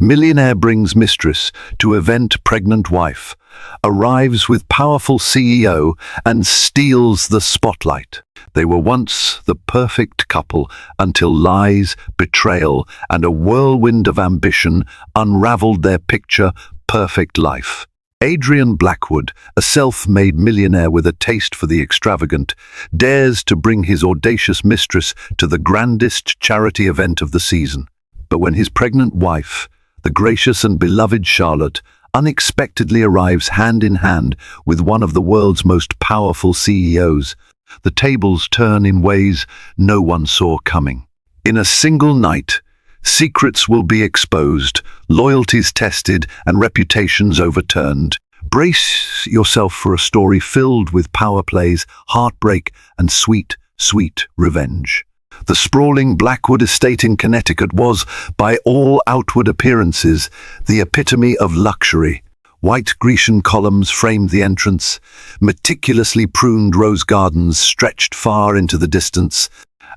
Millionaire brings mistress to event pregnant wife, arrives with powerful CEO and steals the spotlight. They were once the perfect couple until lies, betrayal, and a whirlwind of ambition unraveled their picture-perfect life. Adrian Blackwood, a self-made millionaire with a taste for the extravagant, dares to bring his audacious mistress to the grandest charity event of the season. But when his pregnant wife, the gracious and beloved Charlotte, unexpectedly arrives hand in hand with one of the world's most powerful CEOs, the tables turn in ways no one saw coming. In a single night, secrets will be exposed, loyalties tested, and reputations overturned. Brace yourself for a story filled with power plays, heartbreak, and sweet, sweet revenge. The sprawling Blackwood estate in Connecticut was, by all outward appearances, the epitome of luxury. White Grecian columns framed the entrance, meticulously pruned rose gardens stretched far into the distance,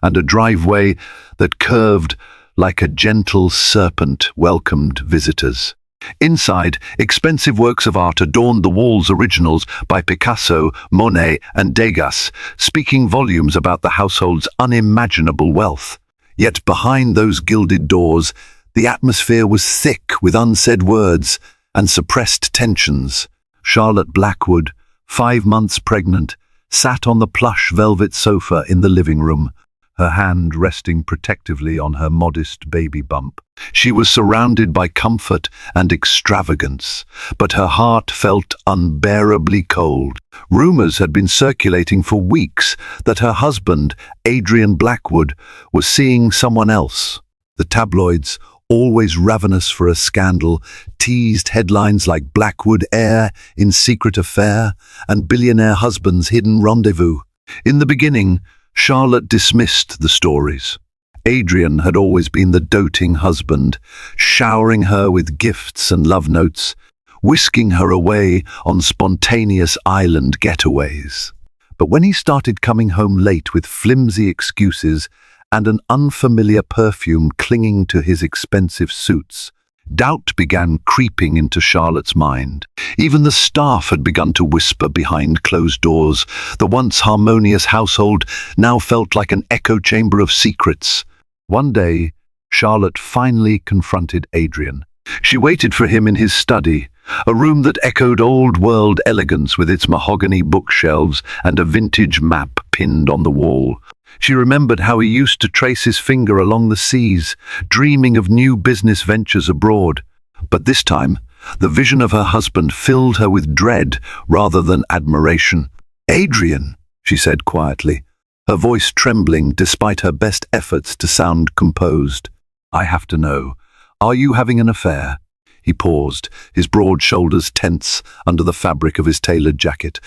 and a driveway that curved like a gentle serpent welcomed visitors. Inside, expensive works of art adorned the walls, originals by Picasso, Monet, and Degas, speaking volumes about the household's unimaginable wealth. Yet behind those gilded doors, the atmosphere was thick with unsaid words and suppressed tensions. Charlotte Blackwood, 5 months pregnant, sat on the plush velvet sofa in the living room, her hand resting protectively on her modest baby bump. She was surrounded by comfort and extravagance, but her heart felt unbearably cold. Rumors had been circulating for weeks that her husband, Adrian Blackwood, was seeing someone else. The tabloids, always ravenous for a scandal, teased headlines like Blackwood heir in secret affair and billionaire husband's hidden rendezvous. In the beginning, Charlotte dismissed the stories. Adrian had always been the doting husband, showering her with gifts and love notes, whisking her away on spontaneous island getaways. But when he started coming home late with flimsy excuses and an unfamiliar perfume clinging to his expensive suits, doubt began creeping into Charlotte's mind. Even the staff had begun to whisper behind closed doors. The once harmonious household now felt like an echo chamber of secrets. One day, Charlotte finally confronted Adrian. She waited for him in his study, a room that echoed old-world elegance with its mahogany bookshelves and a vintage map pinned on the wall. She remembered how he used to trace his finger along the seas, dreaming of new business ventures abroad. But this time, the vision of her husband filled her with dread rather than admiration. "Adrian," she said quietly, her voice trembling despite her best efforts to sound composed. "I have to know. Are you having an affair?" He paused, his broad shoulders tense under the fabric of his tailored jacket.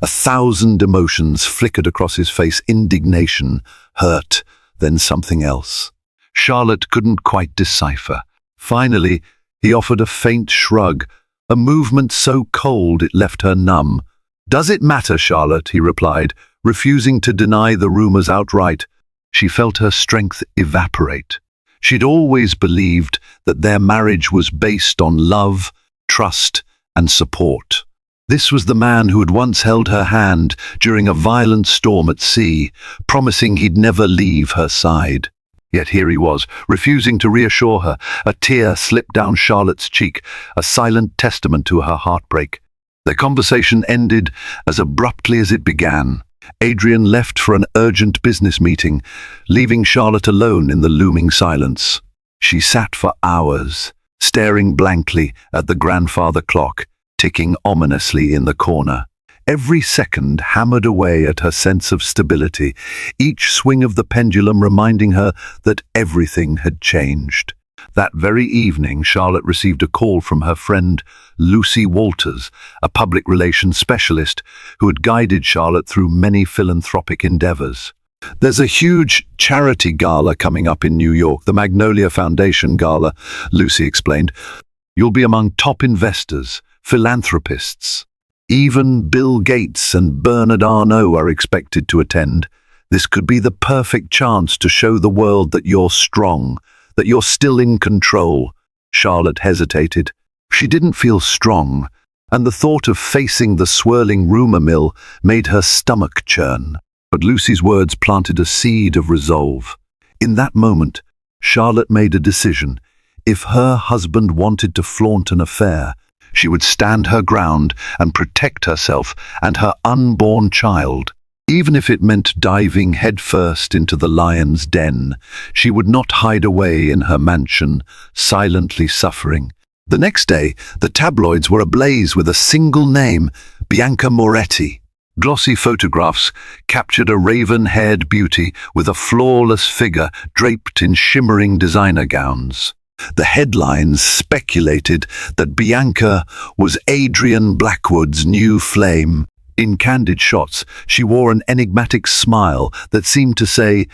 1,000 emotions flickered across his face: indignation, hurt, then something else. Charlotte couldn't quite decipher. Finally, he offered a faint shrug, a movement so cold it left her numb. "Does it matter, Charlotte?" he replied, refusing to deny the rumors outright. She felt her strength evaporate. She'd always believed that their marriage was based on love, trust, and support. This was the man who had once held her hand during a violent storm at sea, promising he'd never leave her side. Yet here he was, refusing to reassure her. A tear slipped down Charlotte's cheek, a silent testament to her heartbreak. Their conversation ended as abruptly as it began. Adrian left for an urgent business meeting, leaving Charlotte alone in the looming silence. She sat for hours, staring blankly at the grandfather clock, ticking ominously in the corner. Every second hammered away at her sense of stability, each swing of the pendulum reminding her that everything had changed. That very evening, Charlotte received a call from her friend Lucy Walters, a public relations specialist who had guided Charlotte through many philanthropic endeavors. "There's a huge charity gala coming up in New York, the Magnolia Foundation Gala," Lucy explained. "You'll be among top investors, philanthropists. Even Bill Gates and Bernard Arnault are expected to attend. This could be the perfect chance to show the world that you're strong, that you're still in control. Charlotte hesitated. She didn't feel strong, and the thought of facing the swirling rumor mill made her stomach churn. But Lucy's words planted a seed of resolve. In that moment, Charlotte made a decision. If her husband wanted to flaunt an affair, she would stand her ground and protect herself and her unborn child. Even if it meant diving headfirst into the lion's den, she would not hide away in her mansion, silently suffering. The next day, the tabloids were ablaze with a single name, Bianca Moretti. Glossy photographs captured a raven-haired beauty with a flawless figure draped in shimmering designer gowns. The headlines speculated that Bianca was Adrian Blackwood's new flame. In candid shots, she wore an enigmatic smile that seemed to say,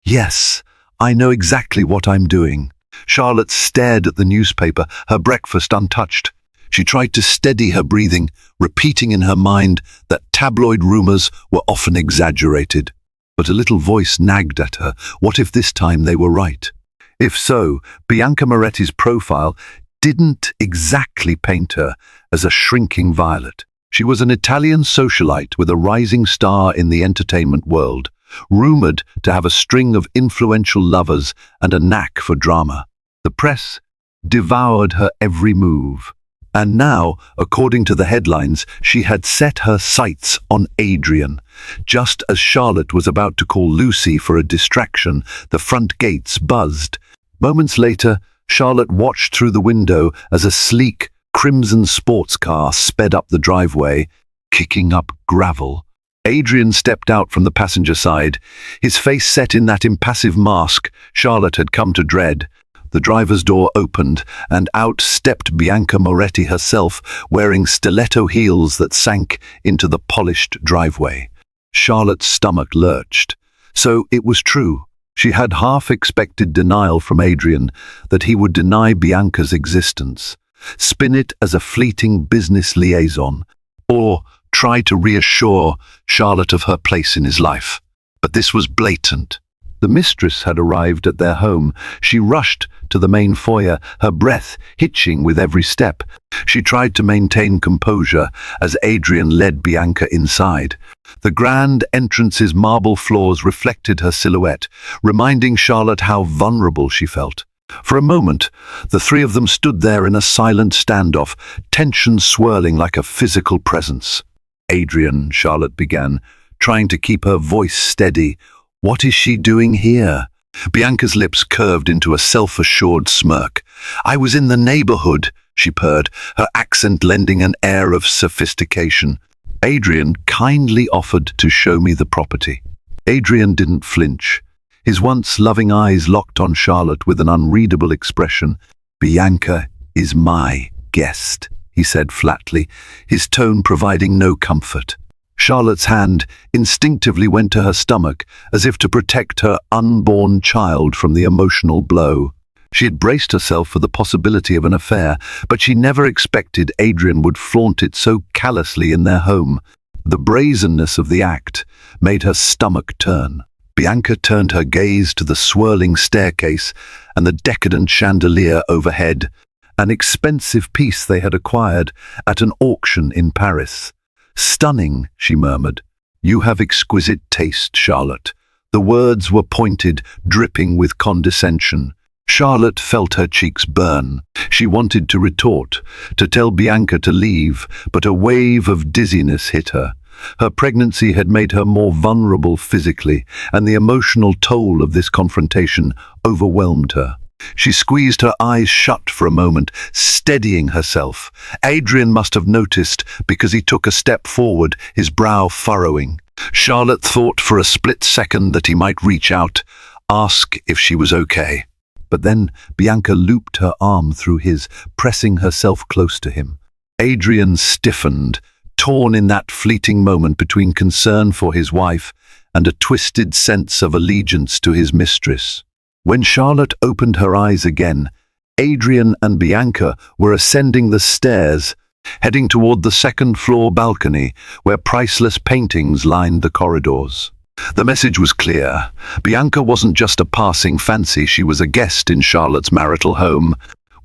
"Yes, I know exactly what I'm doing." Charlotte stared at the newspaper, her breakfast untouched. She tried to steady her breathing, repeating in her mind that tabloid rumors were often exaggerated. But a little voice nagged at her. What if this time they were right? If so, Bianca Moretti's profile didn't exactly paint her as a shrinking violet. She was an Italian socialite with a rising star in the entertainment world, rumored to have a string of influential lovers and a knack for drama. The press devoured her every move. And now, according to the headlines, she had set her sights on Adrian. Just as Charlotte was about to call Lucy for a distraction, the front gates buzzed. Moments later, Charlotte watched through the window as a sleek, crimson sports car sped up the driveway, kicking up gravel. Adrian stepped out from the passenger side, his face set in that impassive mask Charlotte had come to dread. The driver's door opened, and out stepped Bianca Moretti herself, wearing stiletto heels that sank into the polished driveway. Charlotte's stomach lurched. So it was true. She had half-expected denial from Adrian that he would deny Bianca's existence, spin it as a fleeting business liaison, or try to reassure Charlotte of her place in his life. But this was blatant. The mistress had arrived at their home. She rushed to the main foyer, her breath hitching with every step. She tried to maintain composure as Adrian led Bianca inside. The grand entrance's marble floors reflected her silhouette, reminding Charlotte how vulnerable she felt. For a moment, the three of them stood there in a silent standoff, tension swirling like a physical presence. "Adrian," Charlotte began, trying to keep her voice steady. "What is she doing here?" Bianca's lips curved into a self-assured smirk. "I was in the neighborhood," she purred, her accent lending an air of sophistication. "Adrian kindly offered to show me the property." Adrian didn't flinch. His once loving eyes locked on Charlotte with an unreadable expression. "Bianca is my guest," he said flatly, his tone providing no comfort. Charlotte's hand instinctively went to her stomach, as if to protect her unborn child from the emotional blow. She had braced herself for the possibility of an affair, but she never expected Adrian would flaunt it so callously in their home. The brazenness of the act made her stomach turn. Bianca turned her gaze to the swirling staircase and the decadent chandelier overhead, an expensive piece they had acquired at an auction in Paris. "Stunning," she murmured. "You have exquisite taste, Charlotte." The words were pointed, dripping with condescension. Charlotte felt her cheeks burn. She wanted to retort, to tell Bianca to leave, but a wave of dizziness hit her. Her pregnancy had made her more vulnerable physically, and the emotional toll of this confrontation overwhelmed her. She squeezed her eyes shut for a moment, steadying herself. Adrian must have noticed because he took a step forward, his brow furrowing. Charlotte thought for a split second that he might reach out, ask if she was okay. But then Bianca looped her arm through his, pressing herself close to him. Adrian stiffened, torn in that fleeting moment between concern for his wife and a twisted sense of allegiance to his mistress. When Charlotte opened her eyes again, Adrian and Bianca were ascending the stairs, heading toward the second-floor balcony where priceless paintings lined the corridors. The message was clear. Bianca wasn't just a passing fancy, she was a guest in Charlotte's marital home.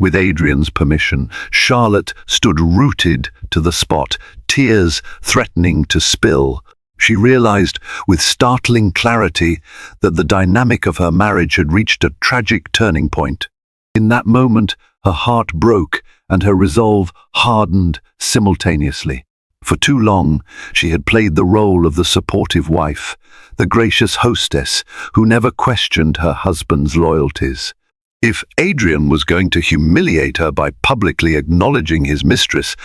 With Adrian's permission, Charlotte stood rooted to the spot, tears threatening to spill. She realized with startling clarity that the dynamic of her marriage had reached a tragic turning point. In that moment, her heart broke and her resolve hardened simultaneously. For too long, she had played the role of the supportive wife, the gracious hostess who never questioned her husband's loyalties. If Adrian was going to humiliate her by publicly acknowledging his mistress,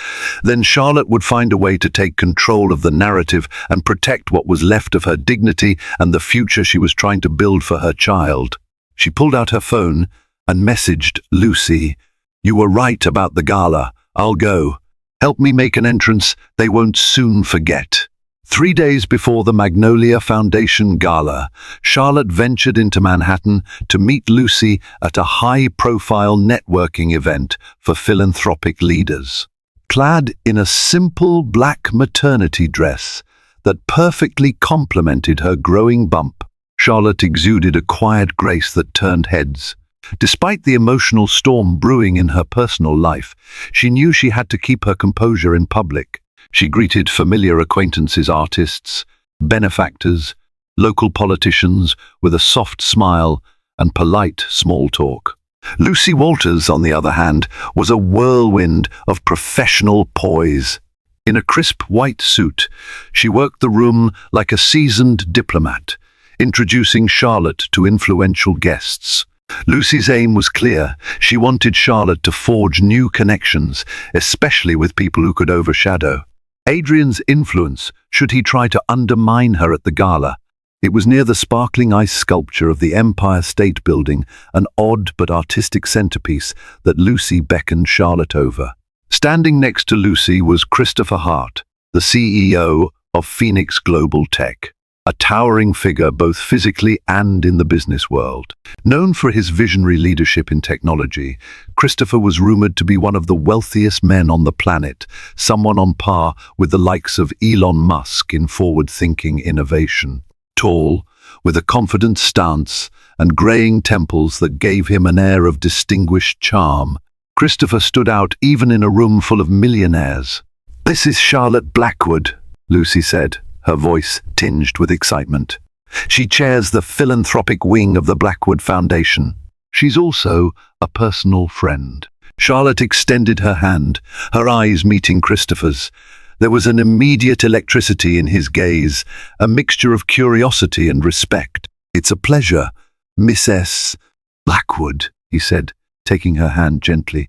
then Charlotte would find a way to take control of the narrative and protect what was left of her dignity and the future she was trying to build for her child. She pulled out her phone and messaged Lucy, "You were right about the gala. I'll go. Help me make an entrance they won't soon forget." 3 days before the Magnolia Foundation Gala, Charlotte ventured into Manhattan to meet Lucy at a high-profile networking event for philanthropic leaders. Clad in a simple black maternity dress that perfectly complemented her growing bump, Charlotte exuded a quiet grace that turned heads. Despite the emotional storm brewing in her personal life, she knew she had to keep her composure in public. She greeted familiar acquaintances, artists, benefactors, local politicians with a soft smile and polite small talk. Lucy Walters, on the other hand, was a whirlwind of professional poise. In a crisp white suit, she worked the room like a seasoned diplomat, introducing Charlotte to influential guests. Lucy's aim was clear. She wanted Charlotte to forge new connections, especially with people who could overshadow Adrian's influence should he try to undermine her at the gala. It was near the sparkling ice sculpture of the Empire State Building, an odd but artistic centerpiece, that Lucy beckoned Charlotte over. Standing next to Lucy was Christopher Hart, the CEO of Phoenix Global Tech, a towering figure both physically and in the business world. Known for his visionary leadership in technology, Christopher was rumored to be one of the wealthiest men on the planet, someone on par with the likes of Elon Musk in forward-thinking innovation. Tall, with a confident stance and graying temples that gave him an air of distinguished charm, Christopher stood out even in a room full of millionaires. "This is Charlotte Blackwood," Lucy said, her voice tinged with excitement. "She chairs the philanthropic wing of the Blackwood Foundation. She's also a personal friend." Charlotte extended her hand, her eyes meeting Christopher's. There was an immediate electricity in his gaze, a mixture of curiosity and respect. "It's a pleasure, Miss Blackwood," he said, taking her hand gently.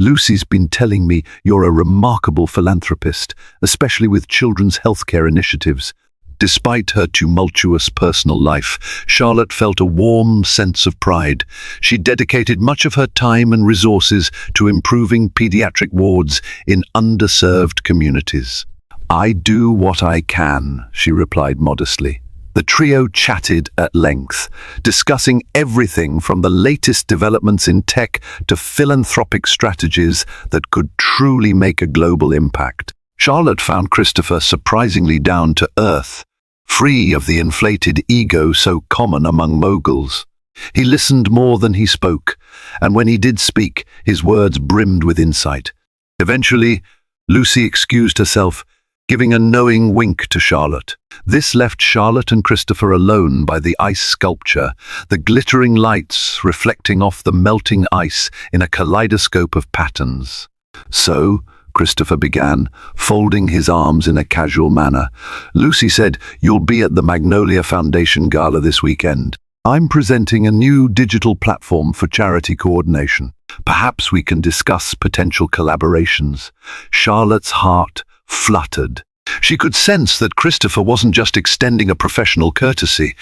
"Lucy's been telling me you're a remarkable philanthropist, especially with children's healthcare initiatives." Despite her tumultuous personal life, Charlotte felt a warm sense of pride. She dedicated much of her time and resources to improving pediatric wards in underserved communities. "I do what I can," she replied modestly. The trio chatted at length, discussing everything from the latest developments in tech to philanthropic strategies that could truly make a global impact. Charlotte found Christopher surprisingly down to earth, free of the inflated ego so common among moguls. He listened more than he spoke, and when he did speak, his words brimmed with insight. Eventually, Lucy excused herself, giving a knowing wink to Charlotte. This left Charlotte and Christopher alone by the ice sculpture, the glittering lights reflecting off the melting ice in a kaleidoscope of patterns. "So," Christopher began, folding his arms in a casual manner, "Lucy said you'll be at the Magnolia Foundation Gala this weekend. I'm presenting a new digital platform for charity coordination. Perhaps we can discuss potential collaborations." Charlotte's heart fluttered. She could sense that Christopher wasn't just extending a professional courtesy.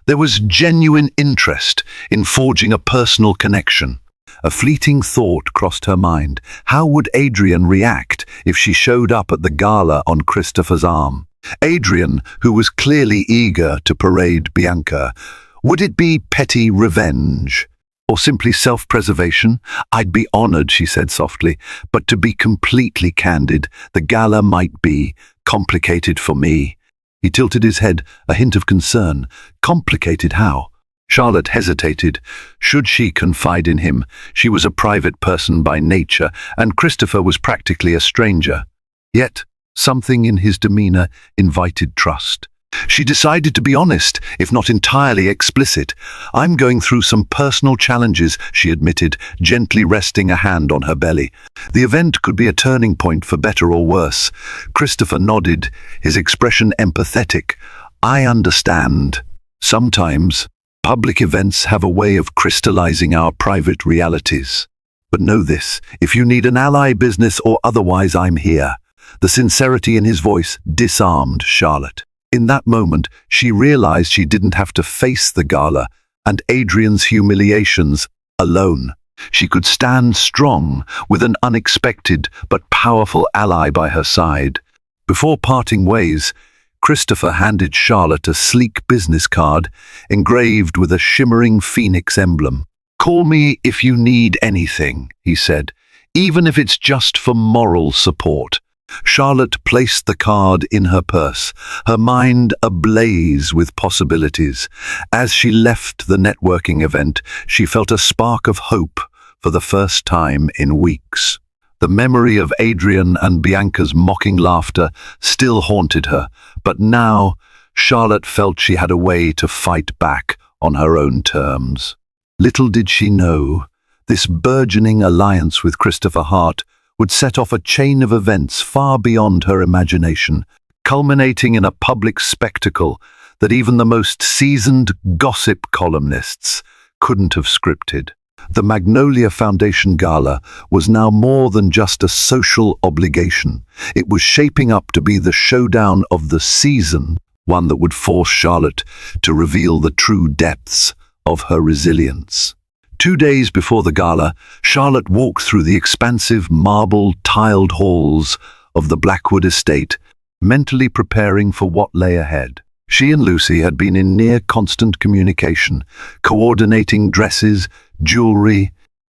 There was genuine interest in forging a personal connection. A fleeting thought crossed her mind. How would Adrian react if she showed up at the gala on Christopher's arm? Adrian, who was clearly eager to parade Bianca. Would it be petty revenge? Or simply self-preservation? "I'd be honored," she said softly, "but to be completely candid, the gala might be complicated for me." He tilted his head, a hint of concern. "Complicated how?" Charlotte hesitated. Should she confide in him? She was a private person by nature, and Christopher was practically a stranger. Yet, something in his demeanor invited trust. She decided to be honest, if not entirely explicit. "I'm going through some personal challenges," she admitted, gently resting a hand on her belly. The event could be a turning point for better or worse. Christopher nodded, his expression empathetic. "I understand. Sometimes, public events have a way of crystallizing our private realities. But know this, if you need an ally, business or otherwise, I'm here." The sincerity in his voice disarmed Charlotte. In that moment, she realized she didn't have to face the gala and Adrian's humiliations alone. She could stand strong with an unexpected but powerful ally by her side. Before parting ways, Christopher handed Charlotte a sleek business card engraved with a shimmering phoenix emblem. "Call me if you need anything," he said, "even if it's just for moral support." Charlotte placed the card in her purse, her mind ablaze with possibilities. As she left the networking event, she felt a spark of hope for the first time in weeks. The memory of Adrian and Bianca's mocking laughter still haunted her, but now Charlotte felt she had a way to fight back on her own terms. Little did she know, this burgeoning alliance with Christopher Hart would set off a chain of events far beyond her imagination, culminating in a public spectacle that even the most seasoned gossip columnists couldn't have scripted. The Magnolia Foundation Gala was now more than just a social obligation. It was shaping up to be the showdown of the season, one that would force Charlotte to reveal the true depths of her resilience. 2 days before the gala, Charlotte walked through the expansive marble-tiled halls of the Blackwood estate, mentally preparing for what lay ahead. She and Lucy had been in near constant communication, coordinating dresses, jewelry,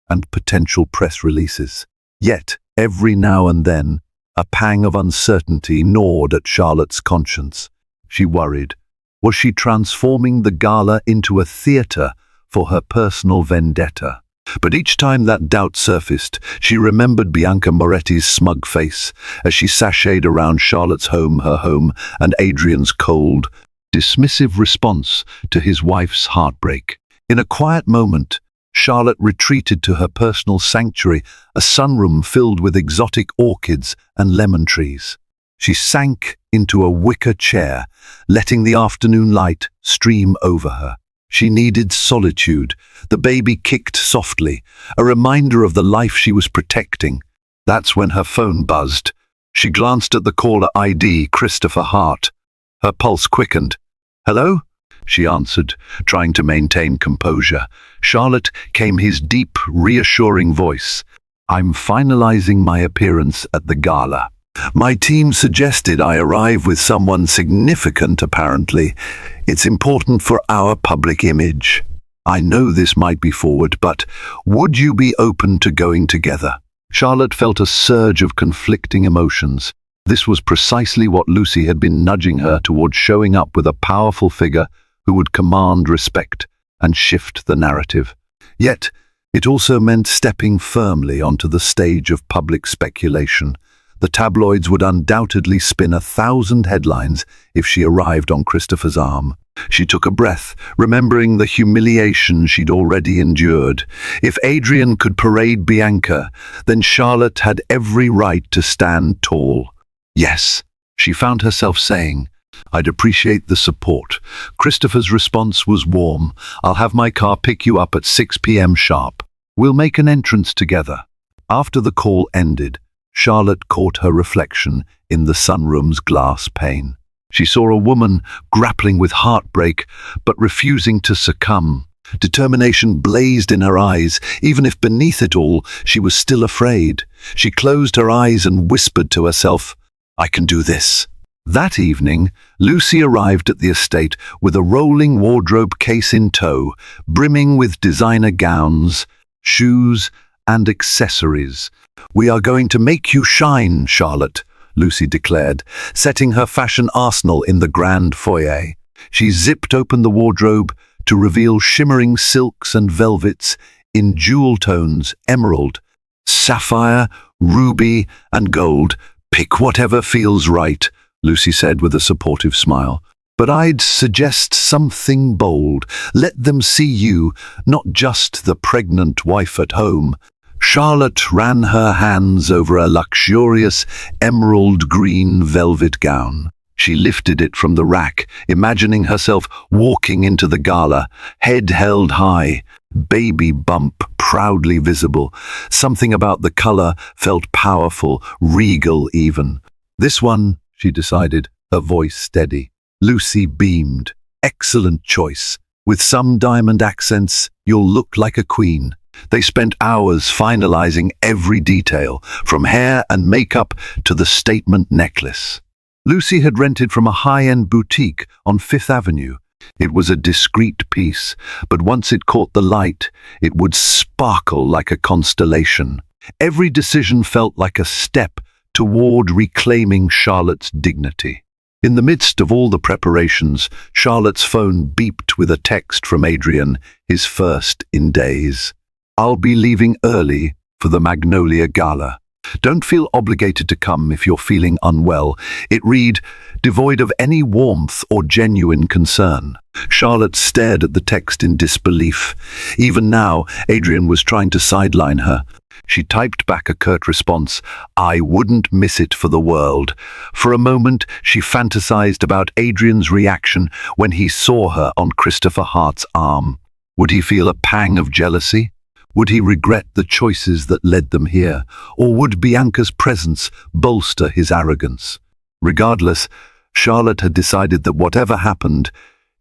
and potential press releases. Yet, every now and then, a pang of uncertainty gnawed at Charlotte's conscience. She worried. Was she transforming the gala into a theater for her personal vendetta? But each time that doubt surfaced, she remembered Bianca Moretti's smug face as she sashayed around Charlotte's home, her home, and Adrian's cold, dismissive response to his wife's heartbreak. In a quiet moment, Charlotte retreated to her personal sanctuary, a sunroom filled with exotic orchids and lemon trees. She sank into a wicker chair, letting the afternoon light stream over her. She needed solitude. The baby kicked softly, a reminder of the life she was protecting. That's when her phone buzzed. She glanced at the caller ID, Christopher Hart. Her pulse quickened. "Hello?" she answered, trying to maintain composure. Charlotte came his deep, reassuring voice. "I'm finalizing my appearance at the gala. My team suggested I arrive with someone significant, apparently. It's important for our public image. I know this might be forward, but would you be open to going together?" Charlotte felt a surge of conflicting emotions. This was precisely what Lucy had been nudging her towards, showing up with a powerful figure who would command respect and shift the narrative. Yet, it also meant stepping firmly onto the stage of public speculation. The tabloids would undoubtedly spin 1,000 headlines if she arrived on Christopher's arm. She took a breath, remembering the humiliation she'd already endured. If Adrian could parade Bianca, then Charlotte had every right to stand tall. "Yes," she found herself saying. "I'd appreciate the support." Christopher's response was warm. "I'll have my car pick you up at 6 p.m. sharp. We'll make an entrance together." After the call ended, Charlotte caught her reflection in the sunroom's glass pane. She saw a woman grappling with heartbreak, but refusing to succumb. Determination blazed in her eyes, even if beneath it all, she was still afraid. She closed her eyes and whispered to herself, "I can do this." That evening, Lucy arrived at the estate with a rolling wardrobe case in tow, brimming with designer gowns, shoes, and accessories. "We are going to make you shine, Charlotte," Lucy declared, setting her fashion arsenal in the grand foyer. She zipped open the wardrobe, to reveal shimmering silks and velvets in jewel tones: emerald, sapphire, ruby, and gold. "Pick whatever feels right," Lucy said with a supportive smile. "But I'd suggest something bold. Let them see you, not just the pregnant wife at home." Charlotte ran her hands over a luxurious emerald green velvet gown. She lifted it from the rack, imagining herself walking into the gala, head held high, baby bump proudly visible. Something about the color felt powerful, regal even. "This one," she decided, her voice steady. Lucy beamed. "Excellent choice. With some diamond accents, you'll look like a queen." They spent hours finalizing every detail, from hair and makeup to the statement necklace. Lucy had rented from a high-end boutique on Fifth Avenue. It was a discreet piece, but once it caught the light, it would sparkle like a constellation. Every decision felt like a step toward reclaiming Charlotte's dignity. In the midst of all the preparations, Charlotte's phone beeped with a text from Adrian, his first in days. "I'll be leaving early for the Magnolia Gala. Don't feel obligated to come if you're feeling unwell." It read, devoid of any warmth or genuine concern. Charlotte stared at the text in disbelief. Even now, Adrian was trying to sideline her. She typed back a curt response: "I wouldn't miss it for the world." For a moment, she fantasized about Adrian's reaction when he saw her on Christopher Hart's arm. Would he feel a pang of jealousy? Would he regret the choices that led them here? Or would Bianca's presence bolster his arrogance? Regardless, Charlotte had decided that whatever happened,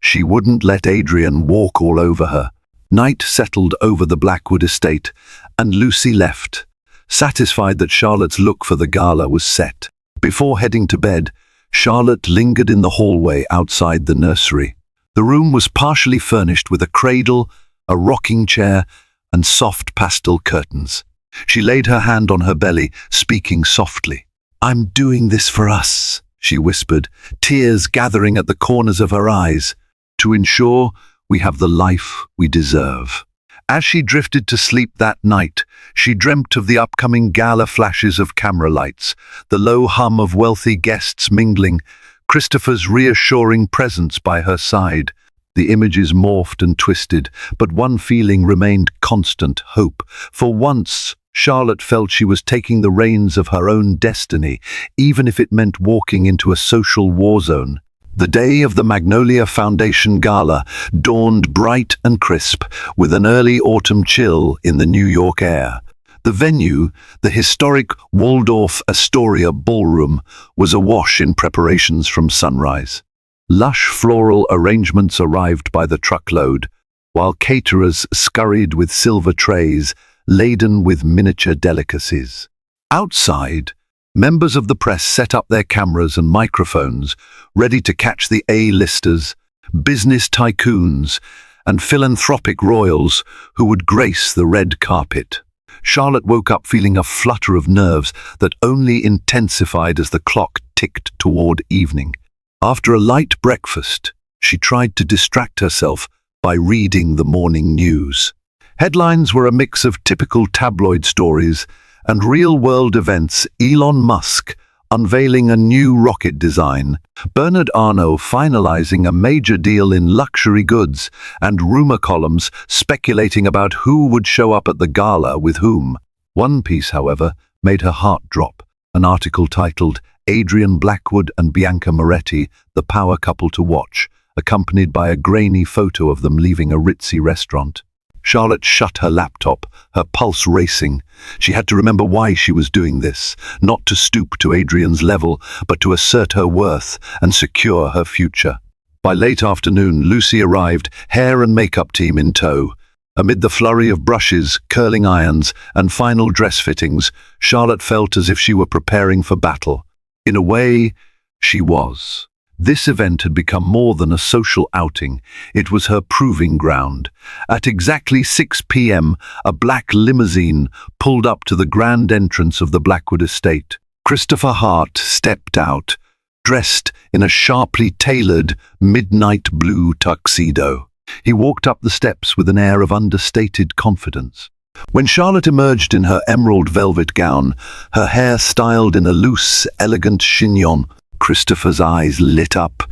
she wouldn't let Adrian walk all over her. Night settled over the Blackwood estate, and Lucy left, satisfied that Charlotte's look for the gala was set. Before heading to bed, Charlotte lingered in the hallway outside the nursery. The room was partially furnished with a cradle, a rocking chair, and soft pastel curtains. She laid her hand on her belly, speaking softly. "I'm doing this for us," she whispered, tears gathering at the corners of her eyes, "to ensure we have the life we deserve." As she drifted to sleep that night, she dreamt of the upcoming gala, flashes of camera lights, the low hum of wealthy guests mingling, Christopher's reassuring presence by her side. The images morphed and twisted, but one feeling remained constant: hope. For once, Charlotte felt she was taking the reins of her own destiny, even if it meant walking into a social war zone. The day of the Magnolia Foundation Gala dawned bright and crisp, with an early autumn chill in the New York air. The venue, the historic Waldorf Astoria Ballroom, was awash in preparations from sunrise. Lush floral arrangements arrived by the truckload, while caterers scurried with silver trays laden with miniature delicacies. Outside, members of the press set up their cameras and microphones, ready to catch the A-listers, business tycoons, and philanthropic royals who would grace the red carpet. Charlotte woke up feeling a flutter of nerves that only intensified as the clock ticked toward evening. After a light breakfast, she tried to distract herself by reading the morning news. Headlines were a mix of typical tabloid stories and real-world events: Elon Musk unveiling a new rocket design, Bernard Arnault finalizing a major deal in luxury goods, and rumor columns speculating about who would show up at the gala with whom. One piece, however, made her heart drop, an article titled "Adrian Blackwood and Bianca Moretti, the power couple to watch," accompanied by a grainy photo of them leaving a ritzy restaurant. Charlotte shut her laptop, her pulse racing. She had to remember why she was doing this, not to stoop to Adrian's level, but to assert her worth and secure her future. By late afternoon, Lucy arrived, hair and makeup team in tow. Amid the flurry of brushes, curling irons, and final dress fittings, Charlotte felt as if she were preparing for battle. In a way, she was. This event had become more than a social outing. It was her proving ground. At exactly 6 p.m., a black limousine pulled up to the grand entrance of the Blackwood estate. Christopher Hart stepped out, dressed in a sharply tailored midnight blue tuxedo. He walked up the steps with an air of understated confidence. When Charlotte emerged in her emerald velvet gown, her hair styled in a loose, elegant chignon, Christopher's eyes lit up.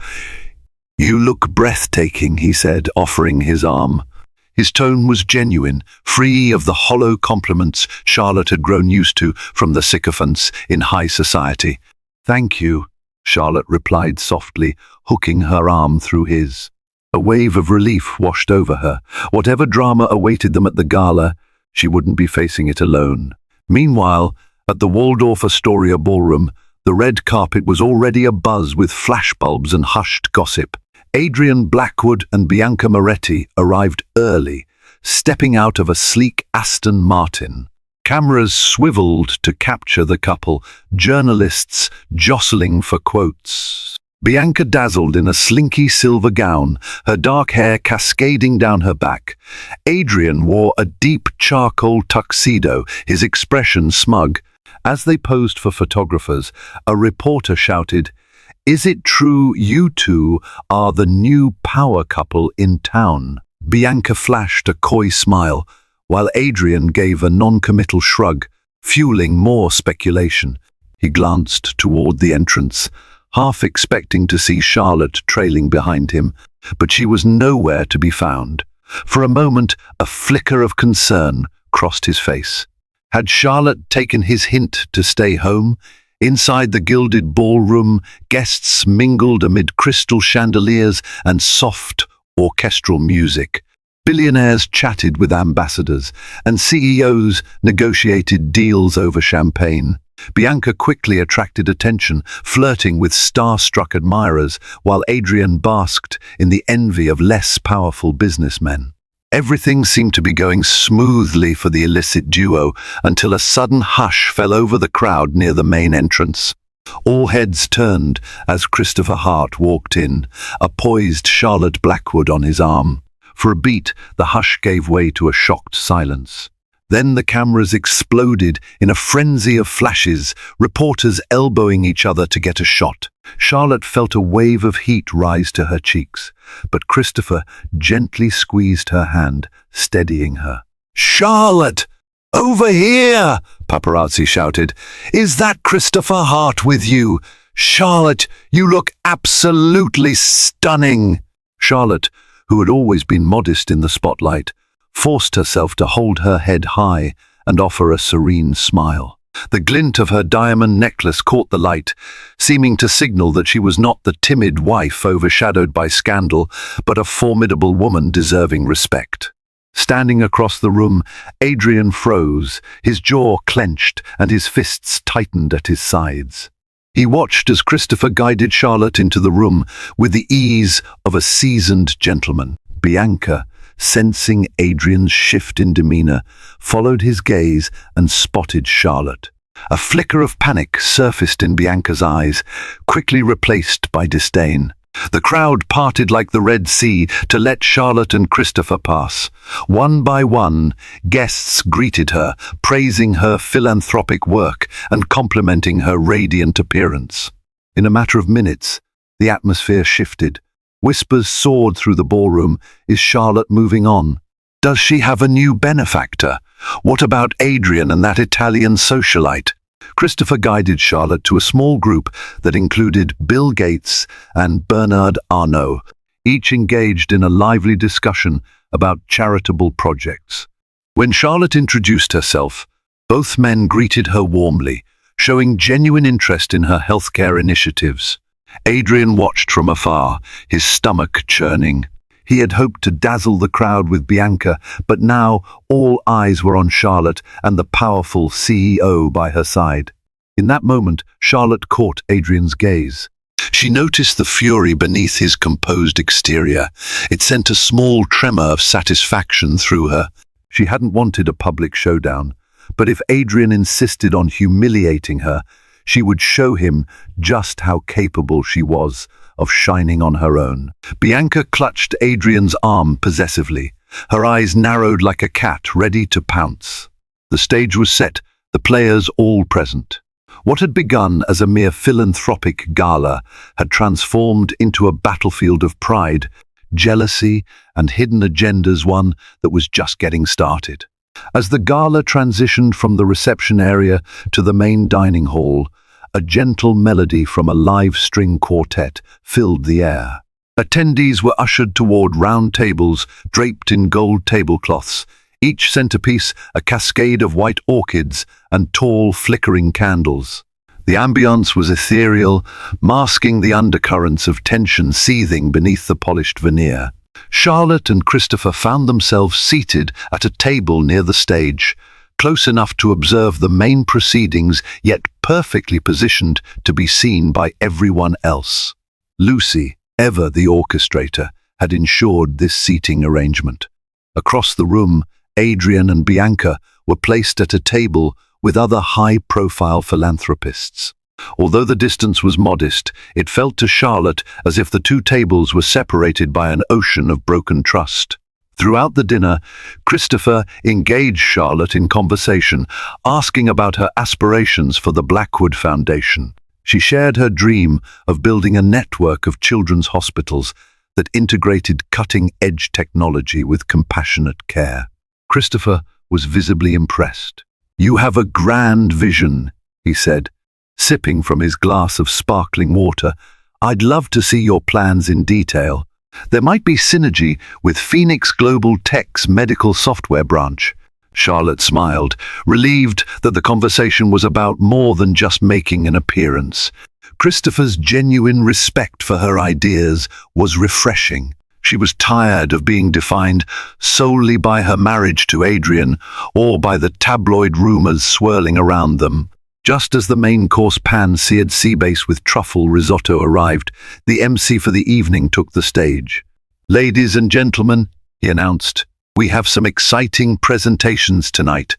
"You look breathtaking," he said, offering his arm. His tone was genuine, free of the hollow compliments Charlotte had grown used to from the sycophants in high society. "Thank you," Charlotte replied softly, hooking her arm through his. A wave of relief washed over her. Whatever drama awaited them at the gala, she wouldn't be facing it alone. Meanwhile, at the Waldorf Astoria ballroom, the red carpet was already abuzz with flashbulbs and hushed gossip. Adrian Blackwood and Bianca Moretti arrived early, stepping out of a sleek Aston Martin. Cameras swiveled to capture the couple, journalists jostling for quotes. Bianca dazzled in a slinky silver gown, her dark hair cascading down her back. Adrian wore a deep charcoal tuxedo, his expression smug. As they posed for photographers, a reporter shouted, "Is it true you two are the new power couple in town?" Bianca flashed a coy smile, while Adrian gave a non-committal shrug, fueling more speculation. He glanced toward the entrance, half expecting to see Charlotte trailing behind him, but she was nowhere to be found. For a moment, a flicker of concern crossed his face. Had Charlotte taken his hint to stay home? Inside the gilded ballroom, guests mingled amid crystal chandeliers and soft orchestral music. Billionaires chatted with ambassadors, and CEOs negotiated deals over champagne. Bianca quickly attracted attention, flirting with star-struck admirers, while Adrian basked in the envy of less powerful businessmen. Everything seemed to be going smoothly for the illicit duo until a sudden hush fell over the crowd near the main entrance. All heads turned as Christopher Hart walked in, a poised Charlotte Blackwood on his arm. For a beat, the hush gave way to a shocked silence. Then the cameras exploded in a frenzy of flashes, reporters elbowing each other to get a shot. Charlotte felt a wave of heat rise to her cheeks, but Christopher gently squeezed her hand, steadying her. "Charlotte! Over here!" paparazzi shouted. "Is that Christopher Hart with you? Charlotte, you look absolutely stunning!" Charlotte, who had always been modest in the spotlight, forced herself to hold her head high and offer a serene smile. The glint of her diamond necklace caught the light, seeming to signal that she was not the timid wife overshadowed by scandal, but a formidable woman deserving respect. Standing across the room, Adrian froze, his jaw clenched and his fists tightened at his sides. He watched as Christopher guided Charlotte into the room with the ease of a seasoned gentleman. Bianca, sensing Adrian's shift in demeanor, followed his gaze and spotted Charlotte. A flicker of panic surfaced in Bianca's eyes, quickly replaced by disdain. The crowd parted like the Red Sea to let Charlotte and Christopher pass. One by one, guests greeted her, praising her philanthropic work and complimenting her radiant appearance. In a matter of minutes, the atmosphere shifted. Whispers soared through the ballroom. Is Charlotte moving on? Does she have a new benefactor? What about Adrian and that Italian socialite? Christopher guided Charlotte to a small group that included Bill Gates and Bernard Arnault, each engaged in a lively discussion about charitable projects. When Charlotte introduced herself, both men greeted her warmly, showing genuine interest in her healthcare initiatives. Adrian watched from afar, his stomach churning. He had hoped to dazzle the crowd with Bianca, but now all eyes were on Charlotte and the powerful CEO by her side. In that moment, Charlotte caught Adrian's gaze. She noticed the fury beneath his composed exterior. It sent a small tremor of satisfaction through her. She hadn't wanted a public showdown, but if Adrian insisted on humiliating her, she would show him just how capable she was of shining on her own. Bianca clutched Adrian's arm possessively, her eyes narrowed like a cat ready to pounce. The stage was set, the players all present. What had begun as a mere philanthropic gala had transformed into a battlefield of pride, jealousy, and hidden agendas, one that was just getting started. As the gala transitioned from the reception area to the main dining hall, a gentle melody from a live string quartet filled the air. Attendees were ushered toward round tables draped in gold tablecloths, each centerpiece a cascade of white orchids and tall, flickering candles. The ambience was ethereal, masking the undercurrents of tension seething beneath the polished veneer. Charlotte and Christopher found themselves seated at a table near the stage, close enough to observe the main proceedings, yet perfectly positioned to be seen by everyone else. Lucy, ever the orchestrator, had ensured this seating arrangement. Across the room, Adrian and Bianca were placed at a table with other high-profile philanthropists. Although the distance was modest, it felt to Charlotte as if the two tables were separated by an ocean of broken trust. Throughout the dinner, Christopher engaged Charlotte in conversation, asking about her aspirations for the Blackwood Foundation. She shared her dream of building a network of children's hospitals that integrated cutting-edge technology with compassionate care. Christopher was visibly impressed. "You have a grand vision," he said, sipping from his glass of sparkling water. "I'd love to see your plans in detail. There might be synergy with Phoenix Global Tech's medical software branch." Charlotte smiled, relieved that the conversation was about more than just making an appearance. Christopher's genuine respect for her ideas was refreshing. She was tired of being defined solely by her marriage to Adrian or by the tabloid rumors swirling around them. Just as the main course pan-seared sea bass with truffle risotto arrived, the MC for the evening took the stage. "Ladies and gentlemen," he announced, "we have some exciting presentations tonight,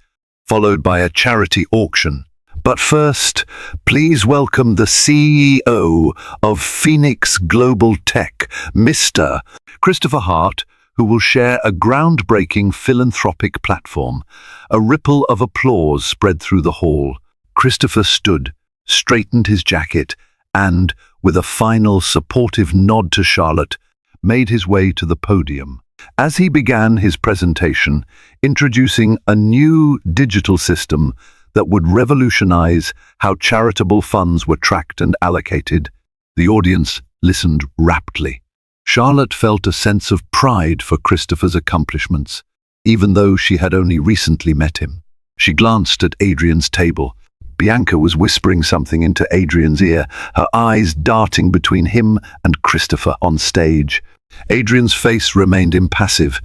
followed by a charity auction. But first, please welcome the CEO of Phoenix Global Tech, Mr. Christopher Hart, who will share a groundbreaking philanthropic platform." A ripple of applause spread through the hall. Christopher stood, straightened his jacket, and, with a final supportive nod to Charlotte, made his way to the podium. As he began his presentation, introducing a new digital system that would revolutionize how charitable funds were tracked and allocated, the audience listened raptly. Charlotte felt a sense of pride for Christopher's accomplishments, even though she had only recently met him. She glanced at Adrian's table. Bianca was whispering something into Adrian's ear, her eyes darting between him and Christopher on stage. Adrian's face remained impassive,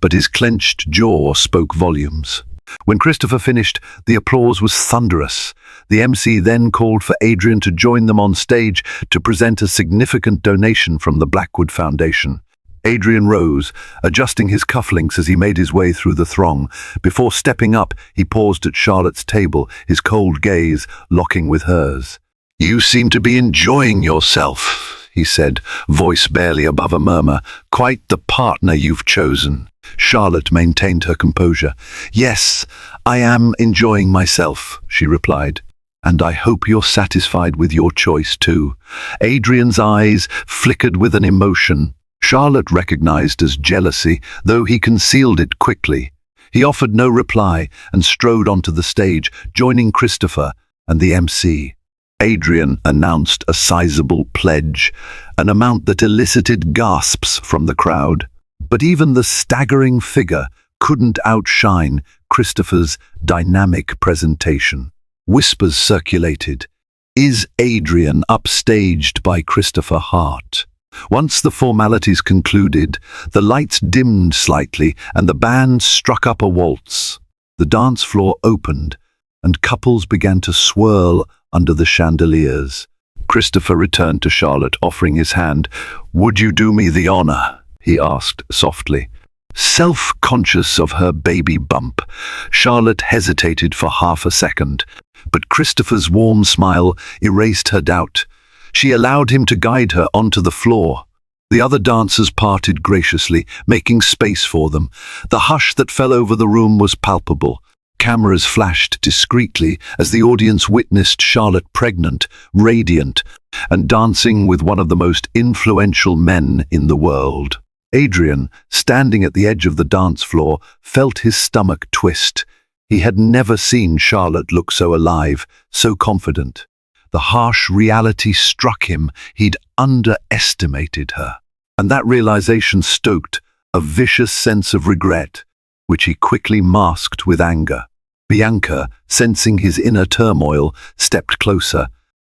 but his clenched jaw spoke volumes. When Christopher finished, the applause was thunderous. The MC then called for Adrian to join them on stage to present a significant donation from the Blackwood Foundation. Adrian rose, adjusting his cufflinks as he made his way through the throng. Before stepping up, he paused at Charlotte's table, his cold gaze locking with hers. "You seem to be enjoying yourself," he said, voice barely above a murmur. "Quite the partner you've chosen." Charlotte maintained her composure. "Yes, I am enjoying myself," she replied. "And I hope you're satisfied with your choice too." Adrian's eyes flickered with an emotion Charlotte recognized as jealousy, though he concealed it quickly. He offered no reply and strode onto the stage, joining Christopher and the MC. Adrian announced a sizable pledge, an amount that elicited gasps from the crowd. But even the staggering figure couldn't outshine Christopher's dynamic presentation. Whispers circulated. Is Adrian upstaged by Christopher Hart? Once the formalities concluded, the lights dimmed slightly and the band struck up a waltz. The dance floor opened, and couples began to swirl under the chandeliers. Christopher returned to Charlotte, offering his hand. "Would you do me the honor?" he asked softly. Self-conscious of her baby bump, Charlotte hesitated for half a second, but Christopher's warm smile erased her doubt. She allowed him to guide her onto the floor. The other dancers parted graciously, making space for them. The hush that fell over the room was palpable. Cameras flashed discreetly as the audience witnessed Charlotte pregnant, radiant, and dancing with one of the most influential men in the world. Adrian, standing at the edge of the dance floor, felt his stomach twist. He had never seen Charlotte look so alive, so confident. The harsh reality struck him. He'd underestimated her. And that realization stoked a vicious sense of regret, which he quickly masked with anger. Bianca, sensing his inner turmoil, stepped closer.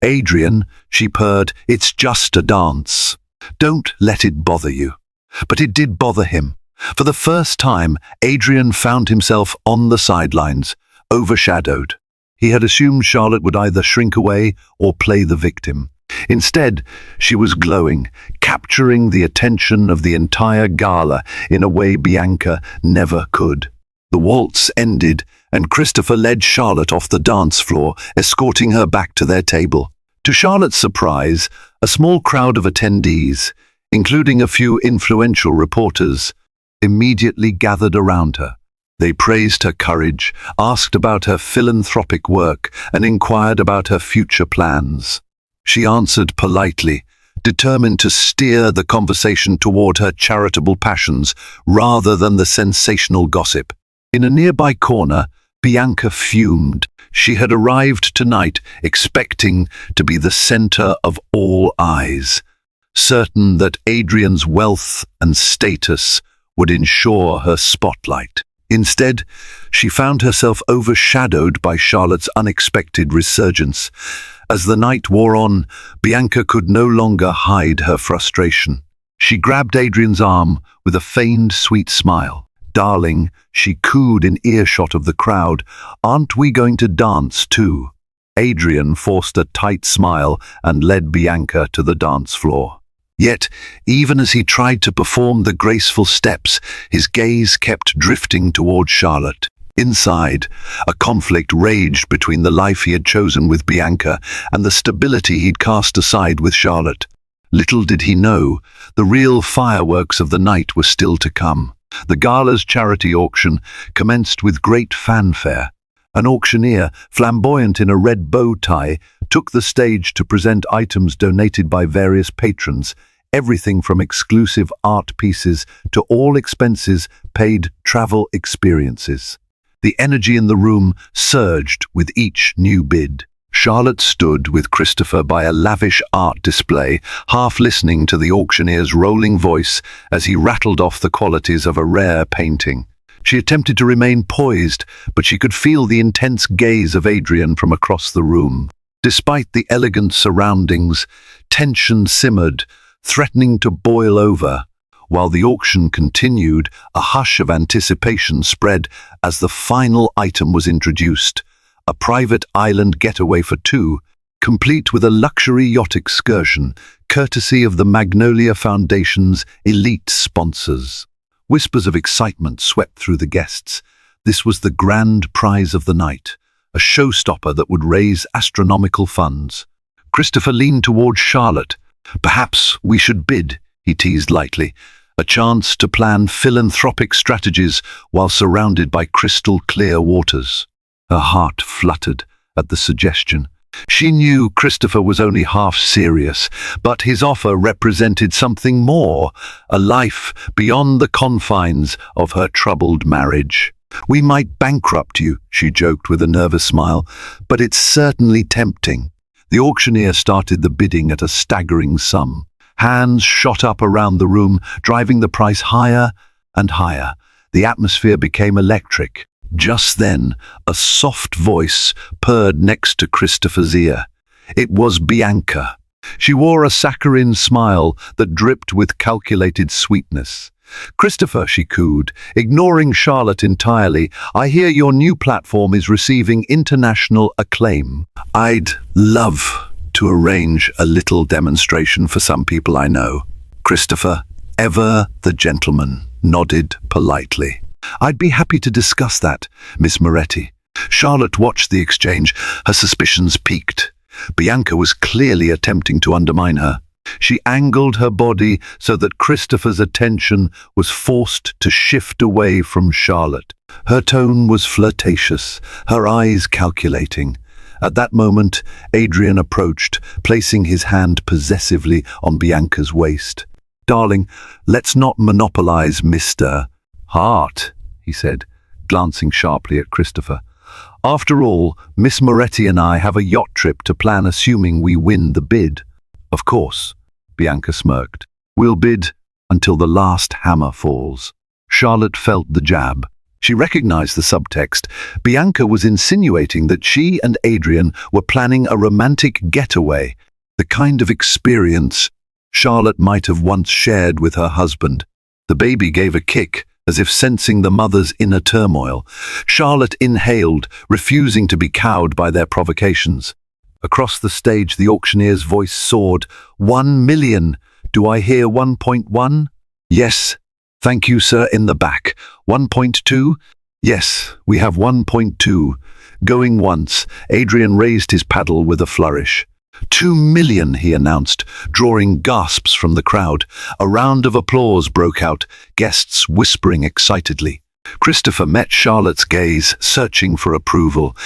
"Adrian," she purred, "it's just a dance. Don't let it bother you." But it did bother him. For the first time, Adrian found himself on the sidelines, overshadowed. He had assumed Charlotte would either shrink away or play the victim. Instead, she was glowing, capturing the attention of the entire gala in a way Bianca never could. The waltz ended, and Christopher led Charlotte off the dance floor, escorting her back to their table. To Charlotte's surprise, a small crowd of attendees, including a few influential reporters, immediately gathered around her. They praised her courage, asked about her philanthropic work, and inquired about her future plans. She answered politely, determined to steer the conversation toward her charitable passions rather than the sensational gossip. In a nearby corner, Bianca fumed. She had arrived tonight expecting to be the center of all eyes, certain that Adrian's wealth and status would ensure her spotlight. Instead, she found herself overshadowed by Charlotte's unexpected resurgence. As the night wore on, Bianca could no longer hide her frustration. She grabbed Adrian's arm with a feigned sweet smile. "Darling," she cooed in earshot of the crowd, "aren't we going to dance too?" Adrian forced a tight smile and led Bianca to the dance floor. Yet, even as he tried to perform the graceful steps, his gaze kept drifting toward Charlotte. Inside, a conflict raged between the life he had chosen with Bianca and the stability he'd cast aside with Charlotte. Little did he know, the real fireworks of the night were still to come. The gala's charity auction commenced with great fanfare. An auctioneer, flamboyant in a red bow tie, took the stage to present items donated by various patrons, everything from exclusive art pieces to all expenses paid travel experiences. The energy in the room surged with each new bid. Charlotte stood with Christopher by a lavish art display, half listening to the auctioneer's rolling voice as he rattled off the qualities of a rare painting. She attempted to remain poised, but she could feel the intense gaze of Adrian from across the room. Despite the elegant surroundings, tension simmered, threatening to boil over. While the auction continued, a hush of anticipation spread as the final item was introduced, a private island getaway for two, complete with a luxury yacht excursion, courtesy of the Magnolia Foundation's elite sponsors. Whispers of excitement swept through the guests. This was the grand prize of the night, a showstopper that would raise astronomical funds. Christopher leaned toward Charlotte. "Perhaps we should bid," he teased lightly, a chance to plan philanthropic strategies while surrounded by crystal-clear waters. Her heart fluttered at the suggestion. She knew Christopher was only half serious, but his offer represented something more, a life beyond the confines of her troubled marriage. "We might bankrupt you," she joked with a nervous smile, "but it's certainly tempting." The auctioneer started the bidding at a staggering sum. Hands shot up around the room, driving the price higher and higher. The atmosphere became electric. Just then, a soft voice purred next to Christopher's ear. It was Bianca. She wore a saccharine smile that dripped with calculated sweetness. "Christopher," she cooed, ignoring Charlotte entirely, "I hear your new platform is receiving international acclaim. I'd love to arrange a little demonstration for some people I know." Christopher, ever the gentleman, nodded politely. "I'd be happy to discuss that, Miss Moretti." Charlotte watched the exchange, her suspicions piqued. Bianca was clearly attempting to undermine her. She angled her body so that Christopher's attention was forced to shift away from Charlotte. Her tone was flirtatious, her eyes calculating. At that moment, Adrian approached, placing his hand possessively on Bianca's waist. "Darling, let's not monopolize Mr. Hart," he said, glancing sharply at Christopher. "After all, Miss Moretti and I have a yacht trip to plan, assuming we win the bid." "Of course," Bianca smirked. "We'll bid until the last hammer falls." Charlotte felt the jab. She recognized the subtext. Bianca was insinuating that she and Adrian were planning a romantic getaway, the kind of experience Charlotte might have once shared with her husband. The baby gave a kick, as if sensing the mother's inner turmoil. Charlotte inhaled, refusing to be cowed by their provocations. Across the stage, the auctioneer's voice soared. 1 million. Do I hear 1.1? Yes. Thank you, sir, in the back. 1.2? Yes, we have 1.2. Going once, Adrian raised his paddle with a flourish. 2 million, he announced, drawing gasps from the crowd. A round of applause broke out, guests whispering excitedly. Christopher met Charlotte's gaze, searching for approval.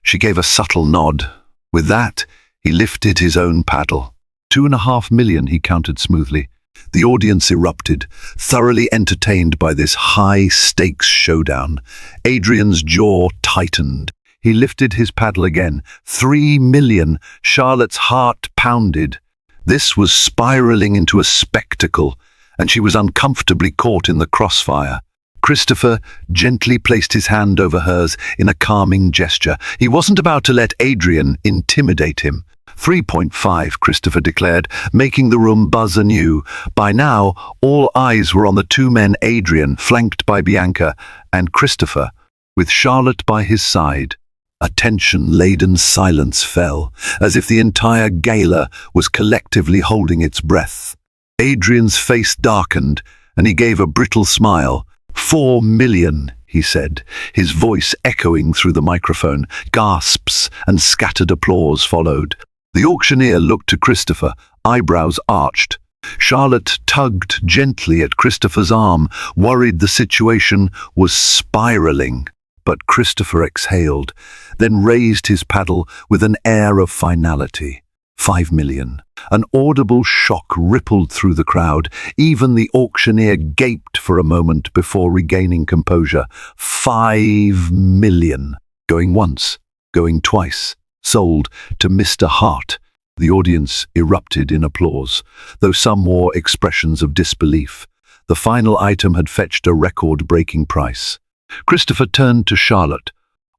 She gave a subtle nod. With that, he lifted his own paddle. 2.5 million, he counted smoothly. The audience erupted, thoroughly entertained by this high-stakes showdown. Adrian's jaw tightened. He lifted his paddle again. 3 million. Charlotte's heart pounded. This was spiraling into a spectacle, and she was uncomfortably caught in the crossfire. Christopher gently placed his hand over hers in a calming gesture. He wasn't about to let Adrian intimidate him. 3.5, Christopher declared, making the room buzz anew. By now, all eyes were on the two men, Adrian, flanked by Bianca, and Christopher, with Charlotte by his side. A tension-laden silence fell, as if the entire gala was collectively holding its breath. Adrian's face darkened, and he gave a brittle smile. 4 million, he said, his voice echoing through the microphone. Gasps and scattered applause followed. The auctioneer looked to Christopher, eyebrows arched. Charlotte tugged gently at Christopher's arm, worried the situation was spiraling. But Christopher exhaled, then raised his paddle with an air of finality. 5 million. An audible shock rippled through the crowd. Even the auctioneer gaped for a moment before regaining composure. 5 million. Going once, going twice. Sold to Mr. Hart. The audience erupted in applause, though some wore expressions of disbelief. The final item had fetched a record-breaking price. Christopher turned to Charlotte,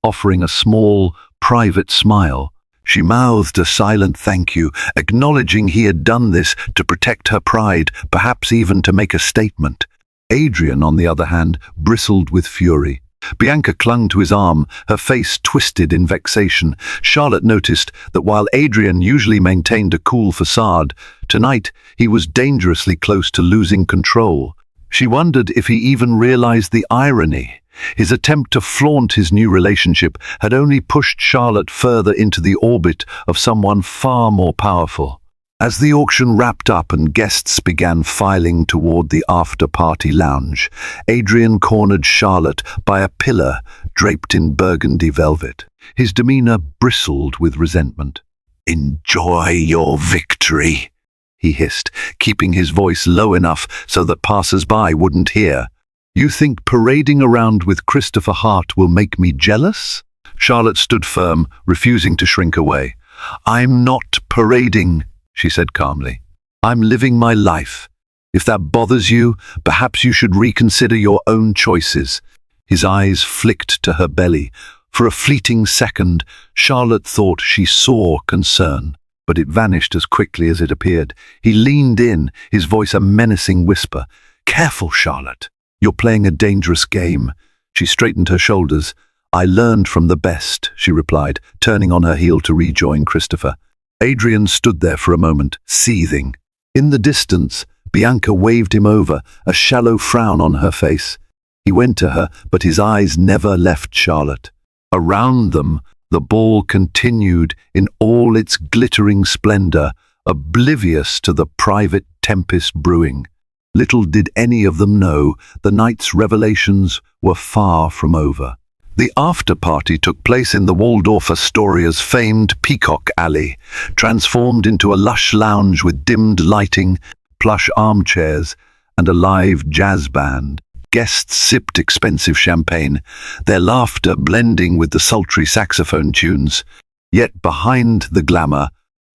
offering a small, private smile. She mouthed a silent thank you, acknowledging he had done this to protect her pride, perhaps even to make a statement. Adrian, on the other hand, bristled with fury. Bianca clung to his arm, her face twisted in vexation. Charlotte noticed that while Adrian usually maintained a cool facade, tonight he was dangerously close to losing control. She wondered if he even realized the irony. His attempt to flaunt his new relationship had only pushed Charlotte further into the orbit of someone far more powerful. As the auction wrapped up and guests began filing toward the after-party lounge, Adrian cornered Charlotte by a pillar draped in burgundy velvet. His demeanor bristled with resentment. "Enjoy your victory," he hissed, keeping his voice low enough so that passers-by wouldn't hear. "You think parading around with Christopher Hart will make me jealous?" Charlotte stood firm, refusing to shrink away. "I'm not parading," she said calmly. "I'm living my life. If that bothers you, perhaps you should reconsider your own choices." His eyes flicked to her belly. For a fleeting second, Charlotte thought she saw concern, but it vanished as quickly as it appeared. He leaned in, his voice a menacing whisper. "Careful, Charlotte. You're playing a dangerous game." She straightened her shoulders. "I learned from the best," she replied, turning on her heel to rejoin Christopher. Adrian stood there for a moment, seething. In the distance, Bianca waved him over, a shallow frown on her face. He went to her, but his eyes never left Charlotte. Around them, the ball continued in all its glittering splendor, oblivious to the private tempest brewing. Little did any of them know the night's revelations were far from over. The after-party took place in the Waldorf Astoria's famed Peacock Alley, transformed into a lush lounge with dimmed lighting, plush armchairs, and a live jazz band. Guests sipped expensive champagne, their laughter blending with the sultry saxophone tunes. Yet behind the glamour,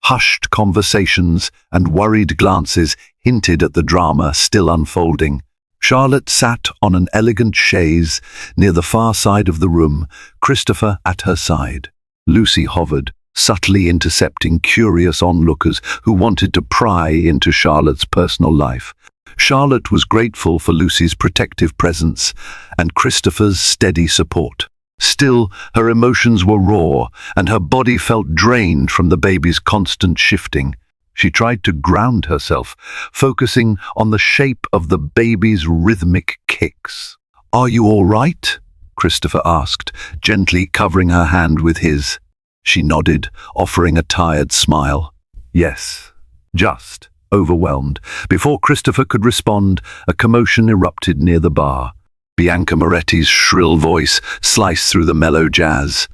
hushed conversations and worried glances hinted at the drama still unfolding. Charlotte sat on an elegant chaise near the far side of the room, Christopher at her side. Lucy hovered, subtly intercepting curious onlookers who wanted to pry into Charlotte's personal life. Charlotte was grateful for Lucy's protective presence and Christopher's steady support. Still, her emotions were raw, and her body felt drained from the baby's constant shifting. She tried to ground herself, focusing on the shape of the baby's rhythmic kicks. "Are you all right?" Christopher asked, gently covering her hand with his. She nodded, offering a tired smile. "Yes, just overwhelmed." Before Christopher could respond, a commotion erupted near the bar. Bianca Moretti's shrill voice sliced through the mellow jazz.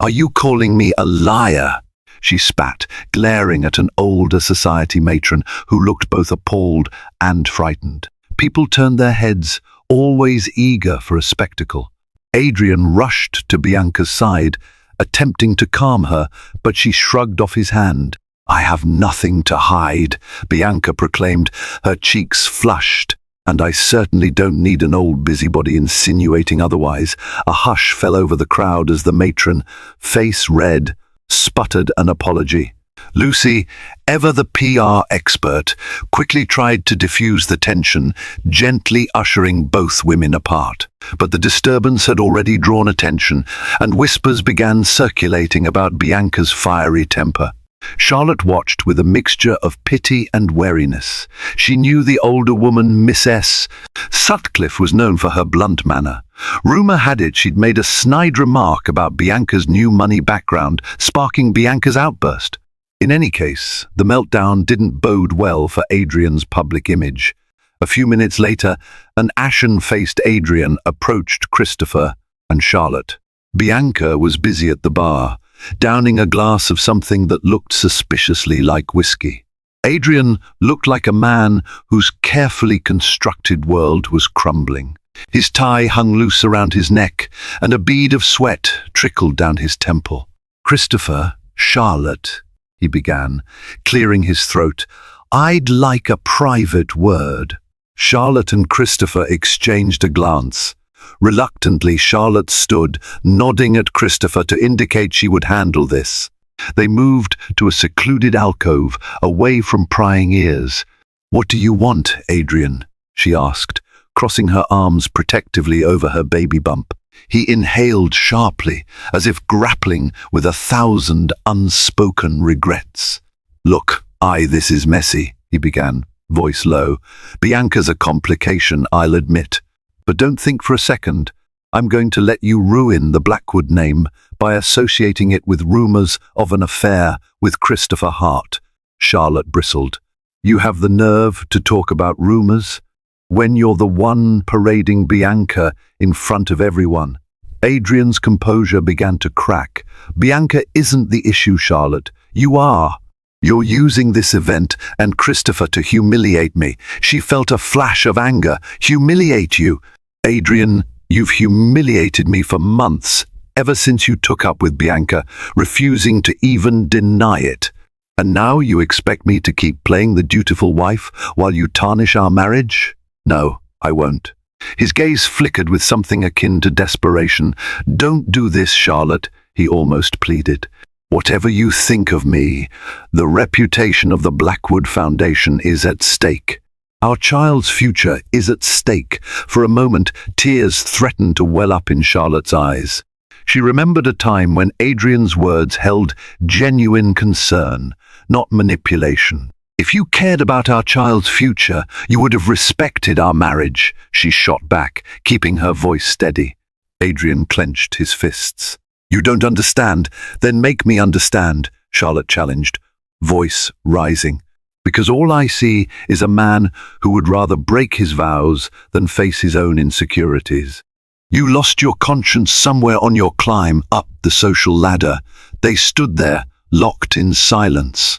"Are you calling me a liar?" she spat, glaring at an older society matron who looked both appalled and frightened. People turned their heads, always eager for a spectacle. Adrian rushed to Bianca's side, attempting to calm her, but she shrugged off his hand. "I have nothing to hide," Bianca proclaimed, her cheeks flushed. "And I certainly don't need an old busybody insinuating otherwise." A hush fell over the crowd as the matron, face red, sputtered an apology. Lucy, ever the PR expert, quickly tried to diffuse the tension, gently ushering both women apart. But the disturbance had already drawn attention, and whispers began circulating about Bianca's fiery temper. Charlotte watched with a mixture of pity and wariness. She knew the older woman, Miss S. Sutcliffe, was known for her blunt manner. Rumour had it she'd made a snide remark about Bianca's new money background, sparking Bianca's outburst. In any case, the meltdown didn't bode well for Adrian's public image. A few minutes later, an ashen-faced Adrian approached Christopher and Charlotte. Bianca was busy at the bar, downing a glass of something that looked suspiciously like whiskey. Adrian looked like a man whose carefully constructed world was crumbling. His tie hung loose around his neck, and a bead of sweat trickled down his temple. "Christopher, Charlotte," he began, clearing his throat, "I'd like a private word." Charlotte and Christopher exchanged a glance. Reluctantly, Charlotte stood, nodding at Christopher to indicate she would handle this. They moved to a secluded alcove, away from prying ears. "What do you want, Adrian?" she asked, crossing her arms protectively over her baby bump. He inhaled sharply, as if grappling with 1,000 unspoken regrets. "Look, this is messy," he began, voice low. "Bianca's a complication, I'll admit. But don't think for a second I'm going to let you ruin the Blackwood name by associating it with rumours of an affair with Christopher Hart." Charlotte bristled. "You have the nerve to talk about rumours when you're the one parading Bianca in front of everyone?" Adrian's composure began to crack. "Bianca isn't the issue, Charlotte. You are. You're using this event and Christopher to humiliate me." She felt a flash of anger. "Humiliate you? Adrian, you've humiliated me for months, ever since you took up with Bianca, refusing to even deny it. And now you expect me to keep playing the dutiful wife while you tarnish our marriage? No, I won't." His gaze flickered with something akin to desperation. "Don't do this, Charlotte," he almost pleaded. "Whatever you think of me, the reputation of the Blackwood Foundation is at stake. Our child's future is at stake." For a moment, tears threatened to well up in Charlotte's eyes. She remembered a time when Adrian's words held genuine concern, not manipulation. "If you cared about our child's future, you would have respected our marriage," she shot back, keeping her voice steady. Adrian clenched his fists. "You don't understand? Then make me understand," Charlotte challenged, voice rising. "Because all I see is a man who would rather break his vows than face his own insecurities. You lost your conscience somewhere on your climb up the social ladder." They stood there, locked in silence.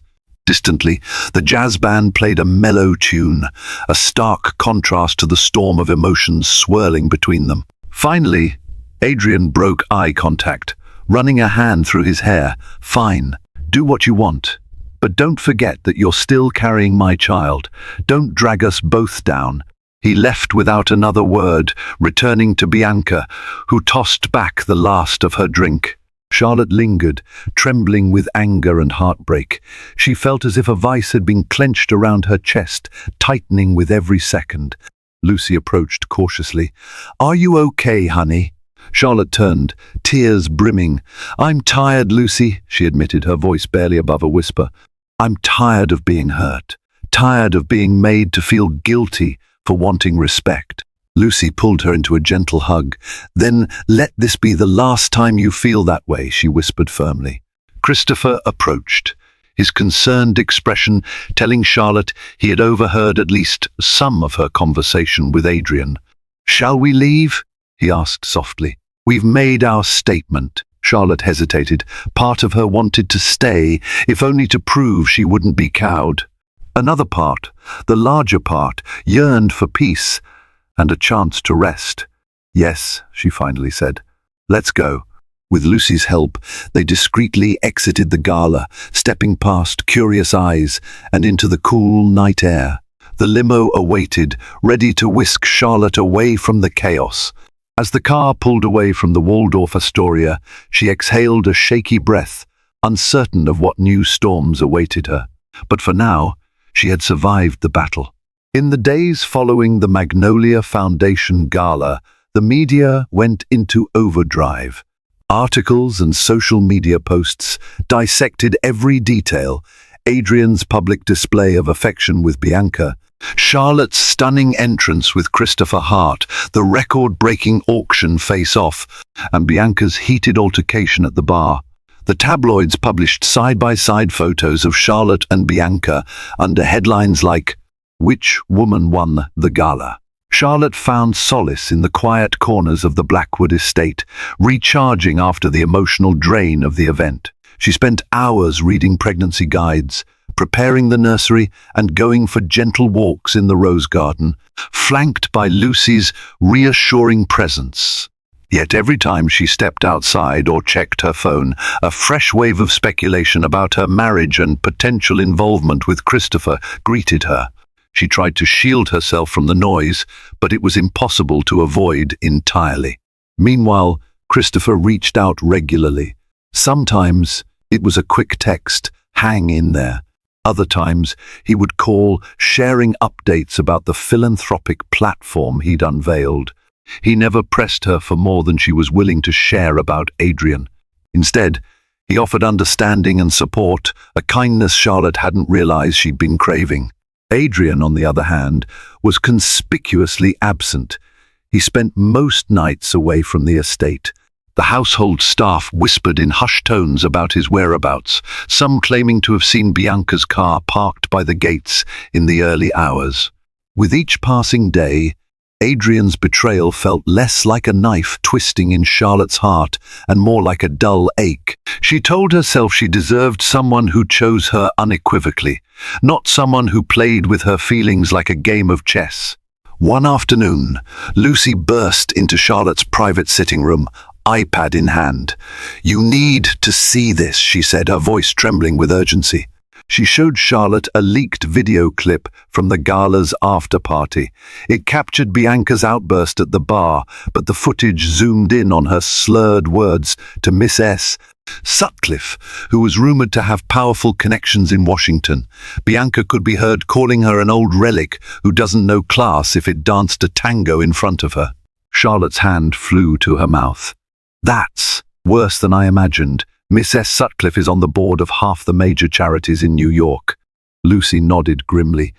Distantly, the jazz band played a mellow tune, a stark contrast to the storm of emotions swirling between them. Finally, Adrian broke eye contact, running a hand through his hair. "Fine, do what you want. But don't forget that you're still carrying my child. Don't drag us both down." He left without another word, returning to Bianca, who tossed back the last of her drink. Charlotte lingered, trembling with anger and heartbreak. She felt as if a vice had been clenched around her chest, tightening with every second. Lucy approached cautiously. "Are you okay, honey?" Charlotte turned, tears brimming. "I'm tired, Lucy," she admitted, her voice barely above a whisper. "I'm tired of being hurt, tired of being made to feel guilty for wanting respect." Lucy pulled her into a gentle hug. "Then let this be the last time you feel that way," she whispered firmly. Christopher approached, his concerned expression telling Charlotte he had overheard at least some of her conversation with Adrian. "Shall we leave?" he asked softly. "We've made our statement." Charlotte hesitated. Part of her wanted to stay, if only to prove she wouldn't be cowed. Another part, the larger part, yearned for peace and a chance to rest. "Yes," she finally said. "Let's go." With Lucy's help, they discreetly exited the gala, stepping past curious eyes and into the cool night air. The limo awaited, ready to whisk Charlotte away from the chaos. As the car pulled away from the Waldorf Astoria, she exhaled a shaky breath, uncertain of what new storms awaited her. But for now, she had survived the battle. In the days following the Magnolia Foundation Gala, the media went into overdrive. Articles and social media posts dissected every detail: Adrian's public display of affection with Bianca, Charlotte's stunning entrance with Christopher Hart, the record-breaking auction face-off, and Bianca's heated altercation at the bar. The tabloids published side-by-side photos of Charlotte and Bianca under headlines like, "Which woman won the gala?" Charlotte found solace in the quiet corners of the Blackwood estate, recharging after the emotional drain of the event. She spent hours reading pregnancy guides, preparing the nursery, and going for gentle walks in the rose garden, flanked by Lucy's reassuring presence. Yet every time she stepped outside or checked her phone, a fresh wave of speculation about her marriage and potential involvement with Christopher greeted her. She tried to shield herself from the noise, but it was impossible to avoid entirely. Meanwhile, Christopher reached out regularly. Sometimes it was a quick text, "Hang in there." Other times he would call, sharing updates about the philanthropic platform he'd unveiled. He never pressed her for more than she was willing to share about Adrian. Instead, he offered understanding and support, a kindness Charlotte hadn't realized she'd been craving. Adrian, on the other hand, was conspicuously absent. He spent most nights away from the estate. The household staff whispered in hushed tones about his whereabouts, some claiming to have seen Bianca's car parked by the gates in the early hours. With each passing day, Adrian's betrayal felt less like a knife twisting in Charlotte's heart and more like a dull ache. She told herself she deserved someone who chose her unequivocally, not someone who played with her feelings like a game of chess. One afternoon, Lucy burst into Charlotte's private sitting room, iPad in hand. "You need to see this," she said, her voice trembling with urgency. She showed Charlotte a leaked video clip from the gala's after-party. It captured Bianca's outburst at the bar, but the footage zoomed in on her slurred words to Miss S. Sutcliffe, who was rumored to have powerful connections in Washington. Bianca could be heard calling her an old relic who doesn't know class if it danced a tango in front of her. Charlotte's hand flew to her mouth. "That's worse than I imagined. Miss S. Sutcliffe is on the board of half the major charities in New York." Lucy nodded grimly.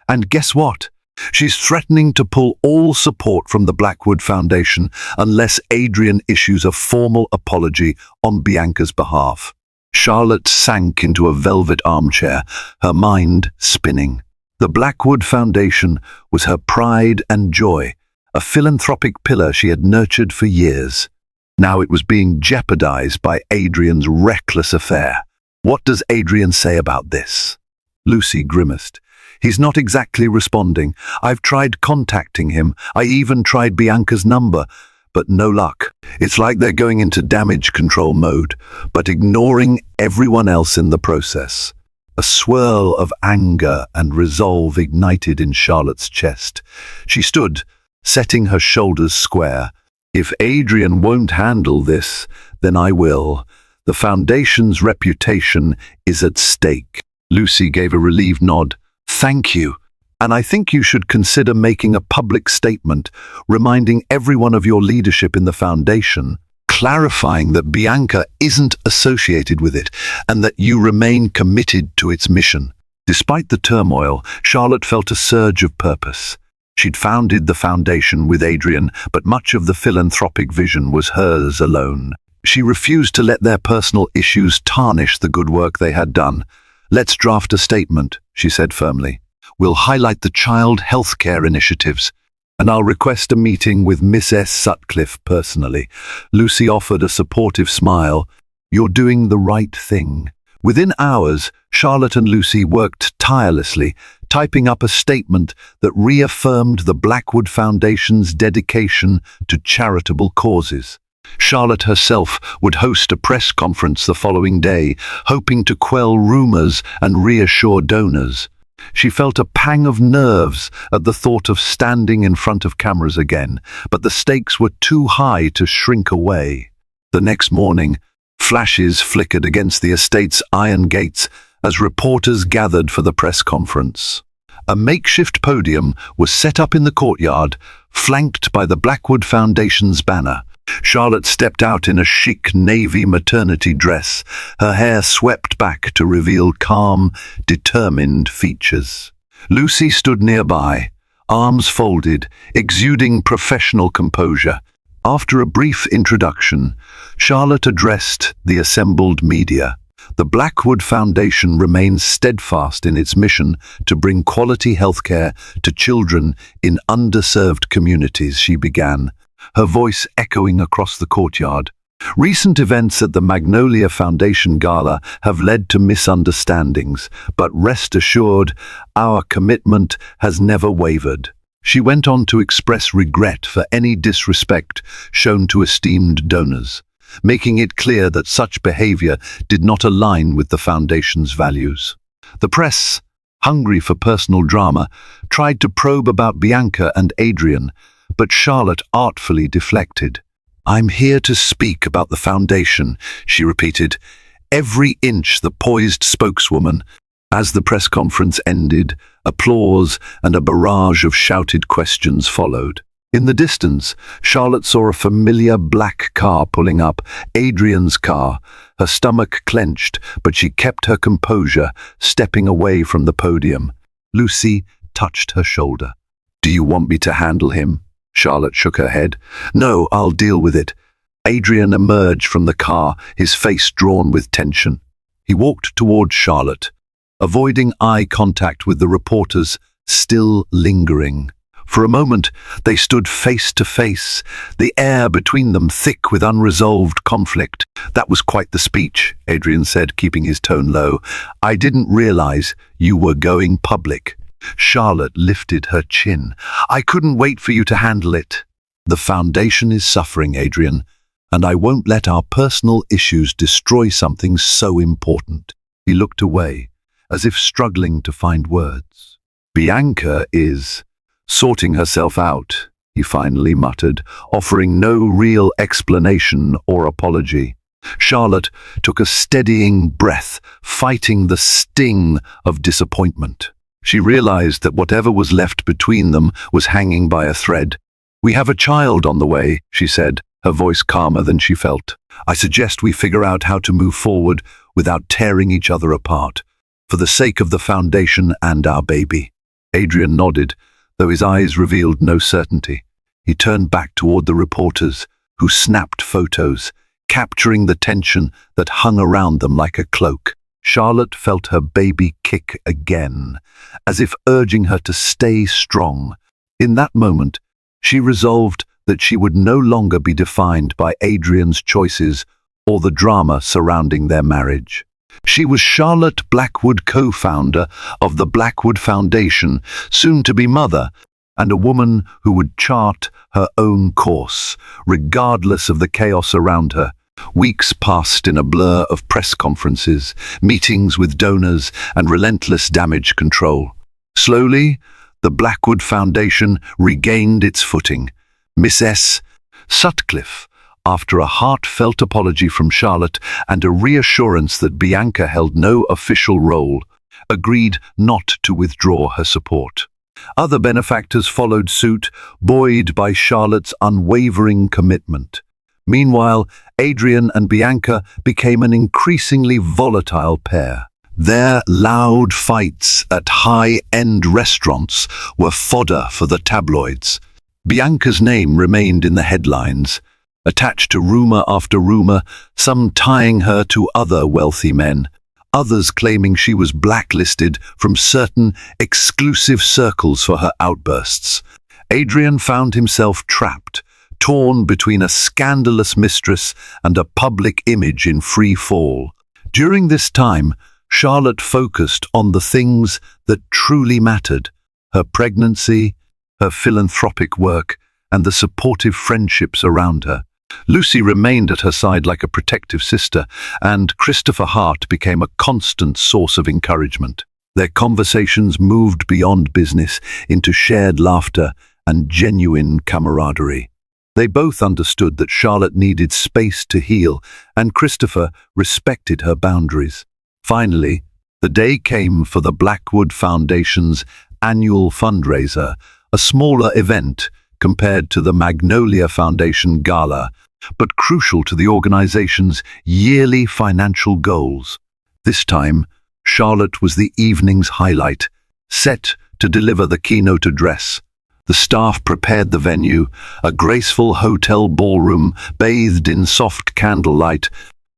"And guess what? She's threatening to pull all support from the Blackwood Foundation unless Adrian issues a formal apology on Bianca's behalf." Charlotte sank into a velvet armchair, her mind spinning. The Blackwood Foundation was her pride and joy, a philanthropic pillar she had nurtured for years. Now it was being jeopardized by Adrian's reckless affair. What does Adrian say about this? Lucy grimaced. He's not exactly responding. I've tried contacting him. I even tried Bianca's number, but no luck. It's like they're going into damage control mode, but ignoring everyone else in the process. A swirl of anger and resolve ignited in Charlotte's chest. She stood, setting her shoulders square. If Adrian won't handle this, then I will. The Foundation's reputation is at stake. Lucy gave a relieved nod. Thank you. And I think you should consider making a public statement, reminding everyone of your leadership in the Foundation, clarifying that Bianca isn't associated with it and that you remain committed to its mission. Despite the turmoil, Charlotte felt a surge of purpose. She'd founded the Foundation with Adrian, but much of the philanthropic vision was hers alone. She refused to let their personal issues tarnish the good work they had done. Let's draft a statement, she said firmly. We'll highlight the child healthcare initiatives, and I'll request a meeting with Miss Sutcliffe personally. Lucy offered a supportive smile. You're doing the right thing. Within hours, Charlotte and Lucy worked tirelessly, typing up a statement that reaffirmed the Blackwood Foundation's dedication to charitable causes. Charlotte herself would host a press conference the following day, hoping to quell rumors and reassure donors. She felt a pang of nerves at the thought of standing in front of cameras again, but the stakes were too high to shrink away. The next morning, flashes flickered against the estate's iron gates as reporters gathered for the press conference. A makeshift podium was set up in the courtyard, flanked by the Blackwood Foundation's banner. Charlotte stepped out in a chic navy maternity dress, her hair swept back to reveal calm, determined features. Lucy stood nearby, arms folded, exuding professional composure. After a brief introduction, Charlotte addressed the assembled media. The Blackwood Foundation remains steadfast in its mission to bring quality healthcare to children in underserved communities, she began, her voice echoing across the courtyard. Recent events at the Magnolia Foundation Gala have led to misunderstandings, but rest assured, our commitment has never wavered. She went on to express regret for any disrespect shown to esteemed donors, making it clear that such behavior did not align with the Foundation's values. The press, hungry for personal drama, tried to probe about Bianca and Adrian, but Charlotte artfully deflected. I'm here to speak about the Foundation, she repeated, every inch the poised spokeswoman. As the press conference ended, applause and a barrage of shouted questions followed. In the distance, Charlotte saw a familiar black car pulling up, Adrian's car. Her stomach clenched, but she kept her composure, stepping away from the podium. Lucy touched her shoulder. Do you want me to handle him? Charlotte shook her head. No, I'll deal with it. Adrian emerged from the car, his face drawn with tension. He walked towards Charlotte, avoiding eye contact with the reporters still lingering. For a moment, they stood face to face, the air between them thick with unresolved conflict. That was quite the speech, Adrian said, keeping his tone low. I didn't realize you were going public. Charlotte lifted her chin. I couldn't wait for you to handle it. The Foundation is suffering, Adrian, and I won't let our personal issues destroy something so important. He looked away, as if struggling to find words. Bianca is sorting herself out, he finally muttered, offering no real explanation or apology. Charlotte took a steadying breath, fighting the sting of disappointment. She realized that whatever was left between them was hanging by a thread. We have a child on the way, she said, her voice calmer than she felt. I suggest we figure out how to move forward without tearing each other apart, for the sake of the Foundation and our baby. Adrian nodded, though his eyes revealed no certainty. He turned back toward the reporters, who snapped photos, capturing the tension that hung around them like a cloak. Charlotte felt her baby kick again, as if urging her to stay strong. In that moment, she resolved that she would no longer be defined by Adrian's choices or the drama surrounding their marriage. She was Charlotte Blackwood, co-founder of the Blackwood Foundation, soon to be mother, and a woman who would chart her own course, regardless of the chaos around her. Weeks passed in a blur of press conferences, meetings with donors, and relentless damage control. Slowly, the Blackwood Foundation regained its footing. Mistress Sutcliffe, after a heartfelt apology from Charlotte and a reassurance that Bianca held no official role, agreed not to withdraw her support. Other benefactors followed suit, buoyed by Charlotte's unwavering commitment. Meanwhile, Adrian and Bianca became an increasingly volatile pair. Their loud fights at high-end restaurants were fodder for the tabloids. Bianca's name remained in the headlines, attached to rumor after rumor, some tying her to other wealthy men, others claiming she was blacklisted from certain exclusive circles for her outbursts. Adrian found himself trapped, torn between a scandalous mistress and a public image in free fall. During this time, Charlotte focused on the things that truly mattered: her pregnancy, her philanthropic work, and the supportive friendships around her. Lucy remained at her side like a protective sister, and Christopher Hart became a constant source of encouragement. Their conversations moved beyond business into shared laughter and genuine camaraderie. They both understood that Charlotte needed space to heal, and Christopher respected her boundaries. Finally, the day came for the Blackwood Foundation's annual fundraiser, a smaller event compared to the Magnolia Foundation gala, but crucial to the organization's yearly financial goals. This time, Charlotte was the evening's highlight, set to deliver the keynote address. The staff prepared the venue, a graceful hotel ballroom bathed in soft candlelight,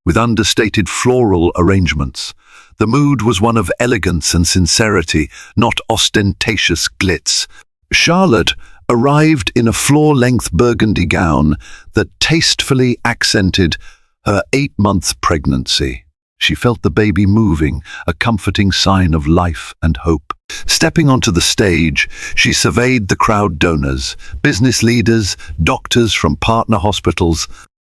with understated floral arrangements. The mood was one of elegance and sincerity, not ostentatious glitz. Charlotte arrived in a floor-length burgundy gown that tastefully accented her 8-month pregnancy. She felt the baby moving, a comforting sign of life and hope. Stepping onto the stage, she surveyed the crowd: donors, business leaders, doctors from partner hospitals,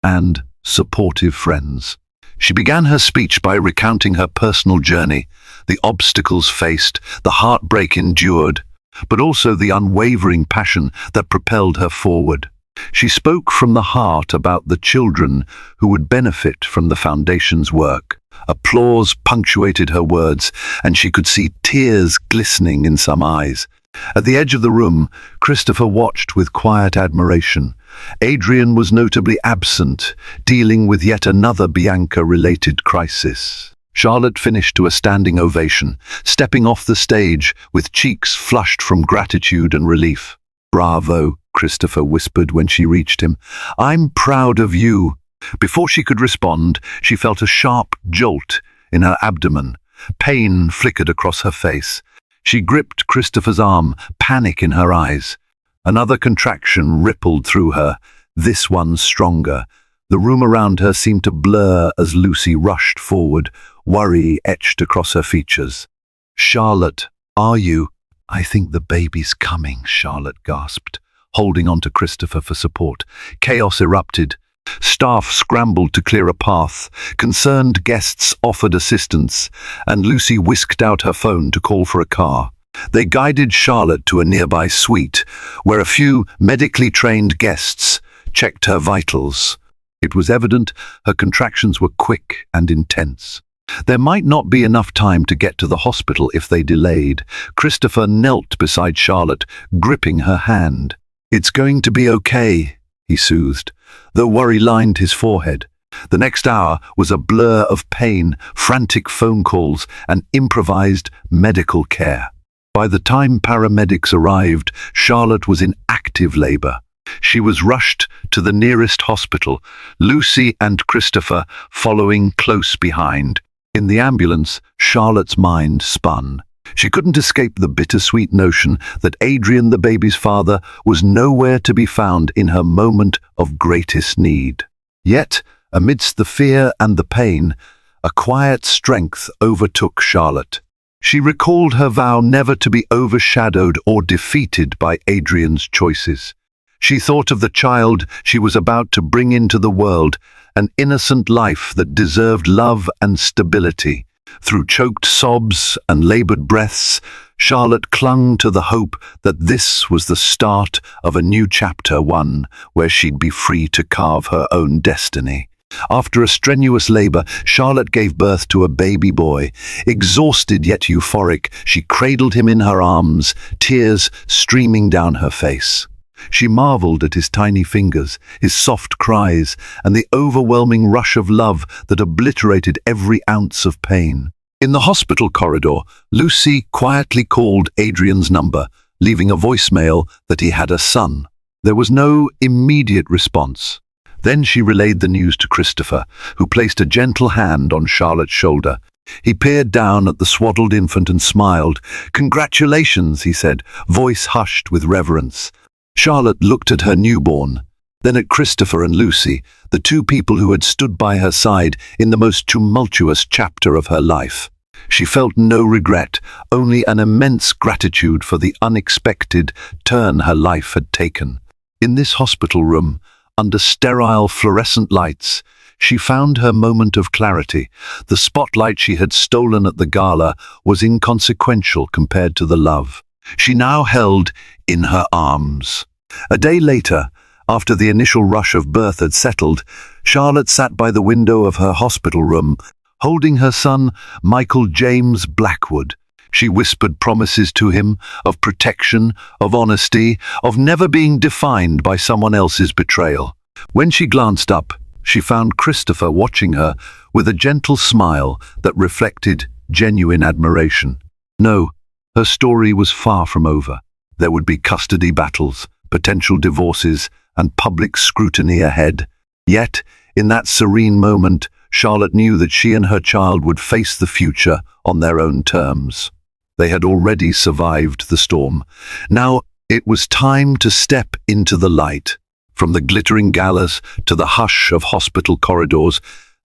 and supportive friends. She began her speech by recounting her personal journey, the obstacles faced, the heartbreak endured, but also the unwavering passion that propelled her forward. She spoke from the heart about the children who would benefit from the Foundation's work. Applause punctuated her words, and she could see tears glistening in some eyes. At the edge of the room, Christopher watched with quiet admiration. Adrian was notably absent, dealing with yet another Bianca-related crisis. Charlotte finished to a standing ovation, stepping off the stage with cheeks flushed from gratitude and relief. "Bravo," Christopher whispered when she reached him. "I'm proud of you." Before she could respond, she felt a sharp jolt in her abdomen. Pain flickered across her face. She gripped Christopher's arm, panic in her eyes. Another contraction rippled through her, this one stronger. The room around her seemed to blur as Lucy rushed forward, worry etched across her features. "Charlotte, are you?" "I think the baby's coming," Charlotte gasped, holding on to Christopher for support. Chaos erupted. Staff scrambled to clear a path, concerned guests offered assistance, and Lucy whisked out her phone to call for a car. They guided Charlotte to a nearby suite, where a few medically trained guests checked her vitals. It was evident her contractions were quick and intense. There might not be enough time to get to the hospital if they delayed. Christopher knelt beside Charlotte, gripping her hand. "It's going to be okay," he soothed, though worry lined his forehead. The next hour was a blur of pain, frantic phone calls, and improvised medical care. By the time paramedics arrived, Charlotte was in active labor. She was rushed to the nearest hospital, Lucy and Christopher following close behind. In the ambulance, Charlotte's mind spun. She couldn't escape the bittersweet notion that Adrian, the baby's father, was nowhere to be found in her moment of greatest need. Yet, amidst the fear and the pain, a quiet strength overtook Charlotte. She recalled her vow never to be overshadowed or defeated by Adrian's choices. She thought of the child she was about to bring into the world, an innocent life that deserved love and stability. Through choked sobs and labored breaths, Charlotte clung to the hope that this was the start of a new chapter, one where she'd be free to carve her own destiny. After a strenuous labor, Charlotte gave birth to a baby boy. Exhausted yet euphoric, she cradled him in her arms, tears streaming down her face. She marveled at his tiny fingers, his soft cries, and the overwhelming rush of love that obliterated every ounce of pain. In the hospital corridor, Lucy quietly called Adrian's number, leaving a voicemail that he had a son. There was no immediate response. Then she relayed the news to Christopher, who placed a gentle hand on Charlotte's shoulder. He peered down at the swaddled infant and smiled. "Congratulations," he said, voice hushed with reverence. Charlotte looked at her newborn, then at Christopher and Lucy, the two people who had stood by her side in the most tumultuous chapter of her life. She felt no regret, only an immense gratitude for the unexpected turn her life had taken. In this hospital room, under sterile fluorescent lights, she found her moment of clarity. The spotlight she had stolen at the gala was inconsequential compared to the love she now held in her arms. A day later, after the initial rush of birth had settled, Charlotte sat by the window of her hospital room, holding her son, Michael James Blackwood. She whispered promises to him of protection, of honesty, of never being defined by someone else's betrayal. When she glanced up, she found Christopher watching her with a gentle smile that reflected genuine admiration. No, her story was far from over. There would be custody battles, potential divorces, and public scrutiny ahead. Yet, in that serene moment, Charlotte knew that she and her child would face the future on their own terms. They had already survived the storm. Now, it was time to step into the light. From the glittering galas to the hush of hospital corridors,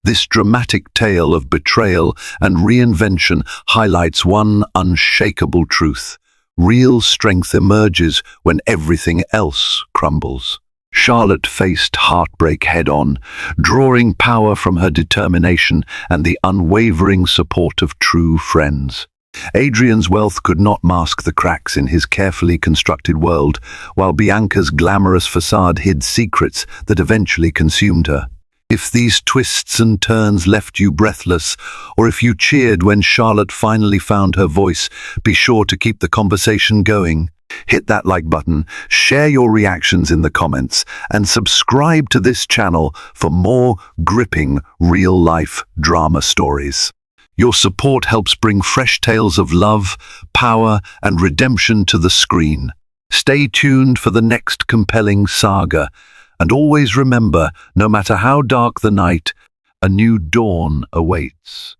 this dramatic tale of betrayal and reinvention highlights one unshakable truth. Real strength emerges when everything else crumbles. Charlotte faced heartbreak head-on, drawing power from her determination and the unwavering support of true friends. Adrian's wealth could not mask the cracks in his carefully constructed world, while Bianca's glamorous facade hid secrets that eventually consumed her. If these twists and turns left you breathless, or if you cheered when Charlotte finally found her voice, be sure to keep the conversation going. Hit that like button, share your reactions in the comments, and subscribe to this channel for more gripping real-life drama stories. Your support helps bring fresh tales of love, power, and redemption to the screen. Stay tuned for the next compelling saga, and always remember, no matter how dark the night, a new dawn awaits.